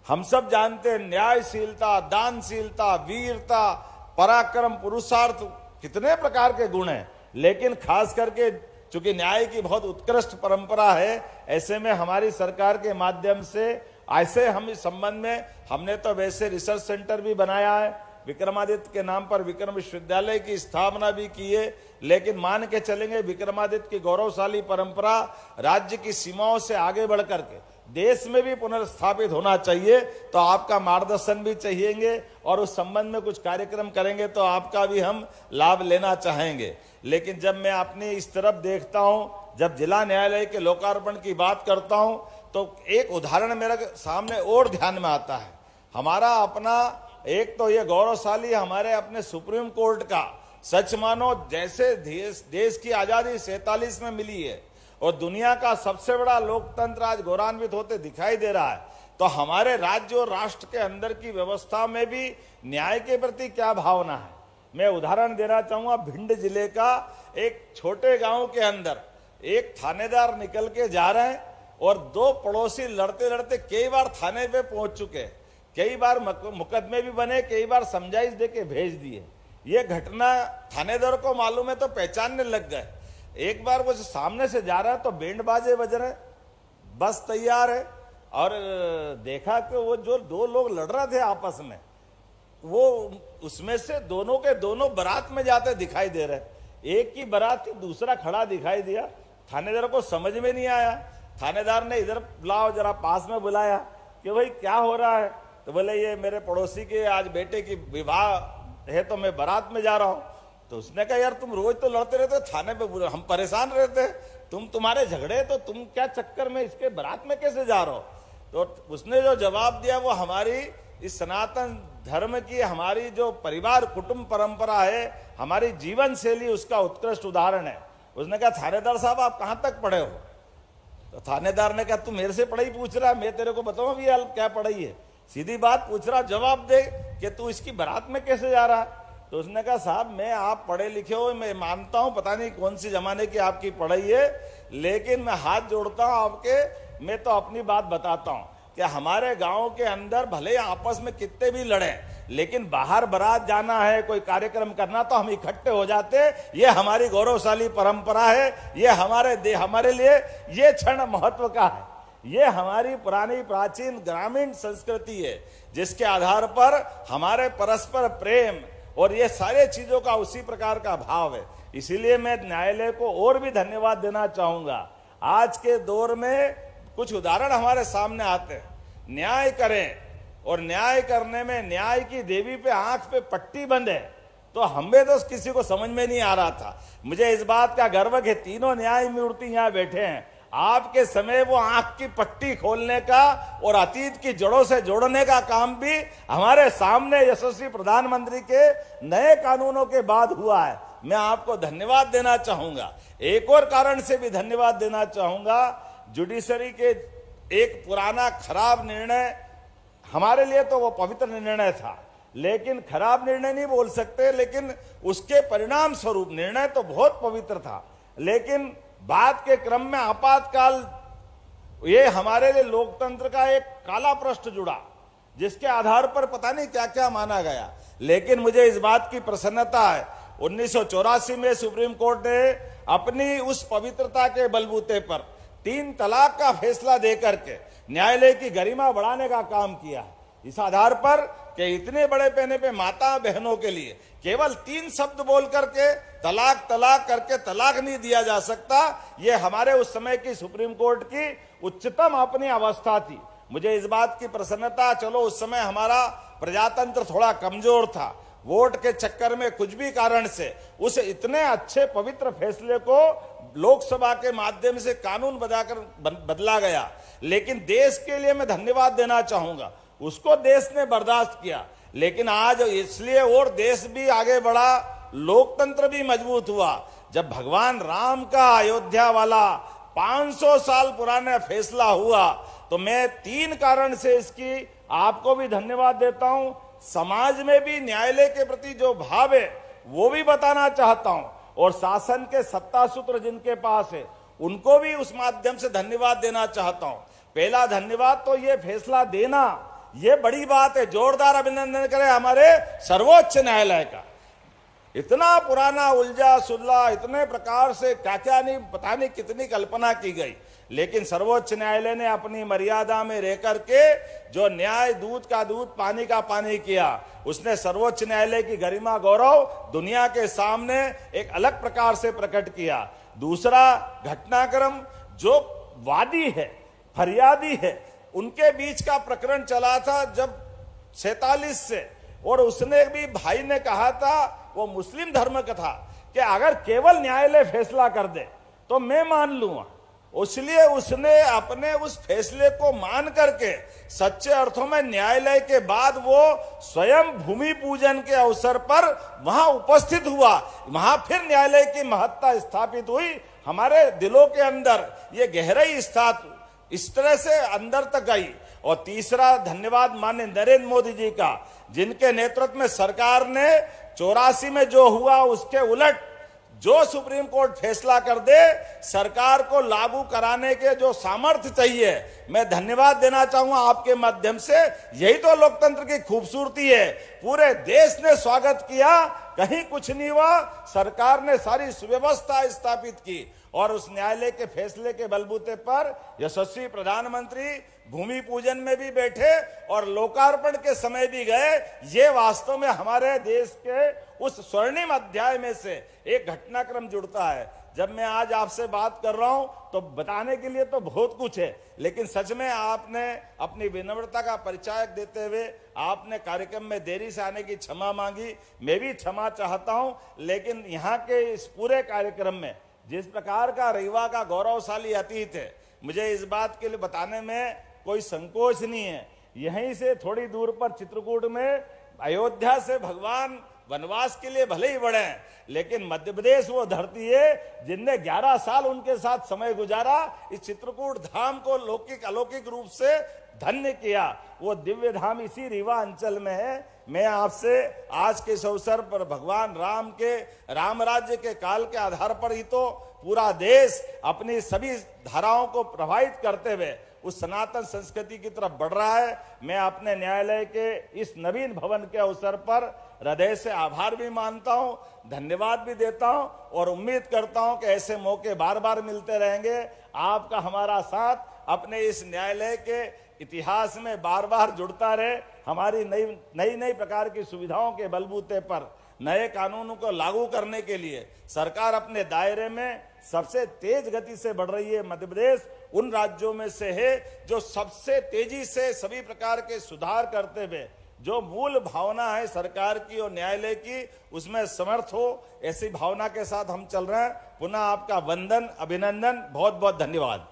हम सब जानते हैं न्यायशीलता, दानशीलता, वीरता, पराक्रम, पुरुषार्थ कितने प्रकार के गुण हैं, लेकिन खास करके चूंकि न्याय की बहुत उत्कृष्ट परंपरा है, ऐसे में हमारी सरकार के माध्यम से ऐसे हम इस संबंध में हमने तो वैसे रिसर्च सेंटर भी बनाया है, विक्रमादित्य के नाम पर विक्रम विश्वविद्यालय की स्थापना भी की है, लेकिन मान के चलेंगे विक्रमादित्य की गौरवशाली परंपरा राज्य की सीमाओं से आगे बढ़ करके देश में भी पुनर्स्थापित होना चाहिए। तो आपका मार्गदर्शन भी चाहिएंगे और उस संबंध में कुछ कार्यक्रम करेंगे तो आपका भी हम लाभ लेना चाहेंगे। लेकिन जब मैं अपनी इस तरफ देखता हूं, जब जिला न्यायालय के लोकार्पण की बात करता हूं, तो एक उदाहरण मेरे सामने और ध्यान में आता है। हमारा अपना एक तो ये गौरवशाली हमारे अपने सुप्रीम कोर्ट का, सच मानो जैसे देश की आजादी 47 में मिली है और दुनिया का सबसे बड़ा लोकतंत्र आज गौरवान्वित होते दिखाई दे रहा है, तो हमारे राज्य और राष्ट्र के अंदर की व्यवस्था में भी न्याय के प्रति क्या भावना है। मैं उदाहरण देना चाहूंगा, भिंड जिले का एक छोटे गांव के अंदर एक थानेदार निकल के जा रहे हैं और दो पड़ोसी लड़ते लड़ते कई बार थाने पे पहुंच चुके, कई बार मुकदमे भी बने, कई बार समझाइश देके भेज दिए। ये घटना थानेदार को मालूम है तो पहचानने लग गए। एक बार वो सामने से जा रहा है तो बैंड बाजे बज रहे, बस तैयार है, और देखा कि वो जो दो लोग लड़ रहे थे आपस में, वो उसमें से दोनों के दोनों बारात में जाते दिखाई दे रहे। एक की बारात थी, दूसरा खड़ा दिखाई दिया। थानेदार को समझ में नहीं आया। थानेदार ने इधर बुलाओ, जरा पास में बुलाया कि भाई क्या हो रहा है, तो बोले ये मेरे पड़ोसी के आज बेटे की विवाह है तो मैं बारात में जा रहा हूं। तो उसने कहा यार तुम रोज तो लड़ते रहते थाने पे, हम परेशान रहते, तुम्हारे झगड़े, तो तुम क्या चक्कर में इसके बारात में कैसे जा रहे हो। तो उसने जो जवाब दिया वो हमारी इस सनातन धर्म की, हमारी जो परिवार कुटुंब परंपरा है, हमारी जीवन शैली, उसका उत्कृष्ट उदाहरण है। उसने कहा थानेदार साहब आप कहां तक पढ़े हो। तो थानेदार ने कहा तू मेरे से पढ़ाई पूछ रहा है, मैं तेरे को बताऊं अभी क्या पढ़ाई है, सीधी बात पूछ रहा, जवाब दे कि तू इसकी बारात में कैसे जा रहा है। तो उसने कहा साहब मैं आप पढ़े लिखे हो, मैं मानता हूं पता नहीं कौन सी जमाने की आपकी पढ़ाई है, लेकिन मैं हाथ जोड़ता हूं आपके, मैं तो अपनी बात बताता हूं कि हमारे गांव के अंदर भले आपस में कितने भी लड़े, लेकिन बाहर बारात जाना है, कोई कार्यक्रम करना, तो हम इकट्ठे हो जाते। ये हमारी गौरवशाली परंपरा है, ये हमारे लिए ये क्षण महत्व का है। ये हमारी पुरानी प्राचीन ग्रामीण संस्कृति है, जिसके आधार पर हमारे परस्पर प्रेम और ये सारे चीजों का उसी प्रकार का भाव है। इसीलिए मैं न्यायालय को और भी धन्यवाद देना चाहूंगा। आज के दौर में कुछ उदाहरण हमारे सामने आते हैं, न्याय करें और न्याय करने में न्याय की देवी पे आंख पे पट्टी बंद है, तो हमें तो किसी को समझ में नहीं आ रहा था। मुझे इस बात का गर्व है कि तीनों न्यायमूर्ति यहाँ बैठे हैं। आपके समय वो आंख की पट्टी खोलने का और अतीत की जड़ों से जोड़ने का काम भी हमारे सामने यशस्वी प्रधानमंत्री के नए कानूनों के बाद हुआ है। मैं आपको धन्यवाद देना चाहूंगा। एक और कारण से भी धन्यवाद देना चाहूंगा, जुडिशरी के एक पुराना खराब निर्णय, हमारे लिए तो वो पवित्र निर्णय था, लेकिन खराब निर्णय नहीं बोल सकते, लेकिन उसके परिणाम स्वरूप निर्णय तो बहुत पवित्र था, लेकिन बाद के क्रम में आपातकाल ये हमारे लिए लोकतंत्र का एक काला पृष्ठ जुड़ा, जिसके आधार पर पता नहीं क्या क्या माना गया। लेकिन मुझे इस बात की प्रसन्नता है, 1984 में सुप्रीम कोर्ट ने अपनी उस पवित्रता के बलबूते पर 3 तलाक का फैसला देकर के न्यायालय की गरिमा बढ़ाने का काम किया। इस आधार पर कि इतने बड़े पैने पे माता बहनों के लिए केवल 3 शब्द बोल करके तलाक तलाक करके तलाक नहीं दिया जा सकता, ये हमारे उस समय की सुप्रीम कोर्ट की उच्चतम अपनी अवस्था थी। मुझे इस बात की प्रसन्नता, चलो उस समय हमारा प्रजातंत्र थोड़ा कमजोर था, वोट के चक्कर में कुछ भी कारण से उस इतने अच्छे पवित्र फैसले को लोकसभा के माध्यम से कानून बनाकर बदला गया। लेकिन देश के लिए मैं धन्यवाद देना चाहूंगा, उसको देश ने बर्दाश्त किया, लेकिन आज इसलिए और देश भी आगे बढ़ा, लोकतंत्र भी मजबूत हुआ जब भगवान राम का अयोध्या वाला 500 साल पुराना फैसला हुआ। तो मैं 3 कारण से इसकी आपको भी धन्यवाद देता हूं, समाज में भी न्यायालय के प्रति जो भाव है वो भी बताना चाहता हूं, और शासन के सत्ता सूत्र जिनके पास है उनको भी उस माध्यम से धन्यवाद देना चाहता हूं। पहला धन्यवाद तो ये फैसला देना ये बड़ी बात है। जोरदार अभिनंदन करें हमारे सर्वोच्च न्यायालय का। इतना पुराना उलझा सुलझा, इतने प्रकार से क्या क्या नहीं, पता नहीं कितनी कल्पना की गई, लेकिन सर्वोच्च न्यायालय ने अपनी मर्यादा में रह करके जो न्याय दूध का दूध पानी का पानी किया, उसने सर्वोच्च न्यायालय की गरिमा गौरव दुनिया के सामने एक अलग प्रकार से प्रकट किया। दूसरा घटनाक्रम, जो वादी है, फरियादी है, उनके बीच का प्रकरण चला था जब 47 से, और उसने भी, भाई ने कहा था, वो मुस्लिम धर्म का था कि अगर केवल न्यायालय फैसला कर दे तो मैं मान लूंगा। इसलिए उसने अपने उस फैसले को मान करके सच्चे अर्थों में न्यायालय के बाद वो स्वयं भूमि पूजन के अवसर पर वहां उपस्थित हुआ। वहां फिर न्यायालय की महत्ता स्थापित हुई, हमारे दिलों के अंदर ये गहराई इस तरह से अंदर तक गई। और तीसरा धन्यवाद माननीय नरेंद्र मोदी जी का, जिनके नेतृत्व में सरकार ने 84 में जो हुआ उसके उलट जो सुप्रीम कोर्ट फैसला कर दे, सरकार को लागू कराने के जो सामर्थ्य चाहिए, मैं धन्यवाद देना चाहूंगा आपके माध्यम से। यही तो लोकतंत्र की खूबसूरती है। पूरे देश ने स्वागत किया, कहीं कुछ नहीं हुआ, सरकार ने सारी सुव्यवस्था स्थापित की और उस न्यायालय के फैसले के बलबूते पर यशस्वी प्रधानमंत्री भूमि पूजन में भी बैठे और लोकार्पण के समय भी गए। ये वास्तव में हमारे देश के उस स्वर्णिम अध्याय में से एक घटनाक्रम जुड़ता है। जब मैं आज आपसे बात कर रहा हूं तो बताने के लिए तो बहुत कुछ है, लेकिन सच में आपने अपनी विनम्रता का परिचय देते हुए आपने कार्यक्रम में देरी से आने की क्षमा मांगी। मैं भी क्षमा चाहता हूं, लेकिन यहाँ के इस पूरे कार्यक्रम में जिस प्रकार का रीवा का गौरवशाली अतीत है, मुझे इस बात के लिए बताने में कोई संकोच नहीं है। यहीं से थोड़ी दूर पर चित्रकूट में अयोध्या से भगवान वनवास के लिए भले ही बढ़े हैं, लेकिन मध्य प्रदेश वो धरती है जिनने 11 साल उनके साथ समय गुजारा, इस चित्रकूट धाम को लौकिक अलौकिक रूप से धन्य किया। वो दिव्य धाम इसी रीवा अंचल में है। मैं आपसे आज के इस अवसर पर भगवान राम के राम राज्य के काल के आधार पर ही तो पूरा देश अपनी सभी धाराओं को प्रभावित करते हुए उस सनातन संस्कृति की तरफ बढ़ रहा है। मैं अपने न्यायालय के इस नवीन भवन के अवसर पर हृदय से आभार भी मानता हूं, धन्यवाद भी देता हूं और उम्मीद करता हूं कि ऐसे मौके बार बार मिलते रहेंगे। आपका हमारा साथ अपने इस न्यायालय के इतिहास में बार बार जुड़ता रहे। हमारी नई प्रकार की सुविधाओं के बलबूते पर नए कानूनों को लागू करने के लिए सरकार अपने दायरे में सबसे तेज गति से बढ़ रही है। मध्य प्रदेश उन राज्यों में से है जो सबसे तेजी से सभी प्रकार के सुधार करते हुए जो मूल भावना है सरकार की और न्यायालय की, उसमें समर्थ हो, ऐसी भावना के साथ हम चल रहे हैं। पुनः आपका वंदन, अभिनंदन, बहुत बहुत धन्यवाद।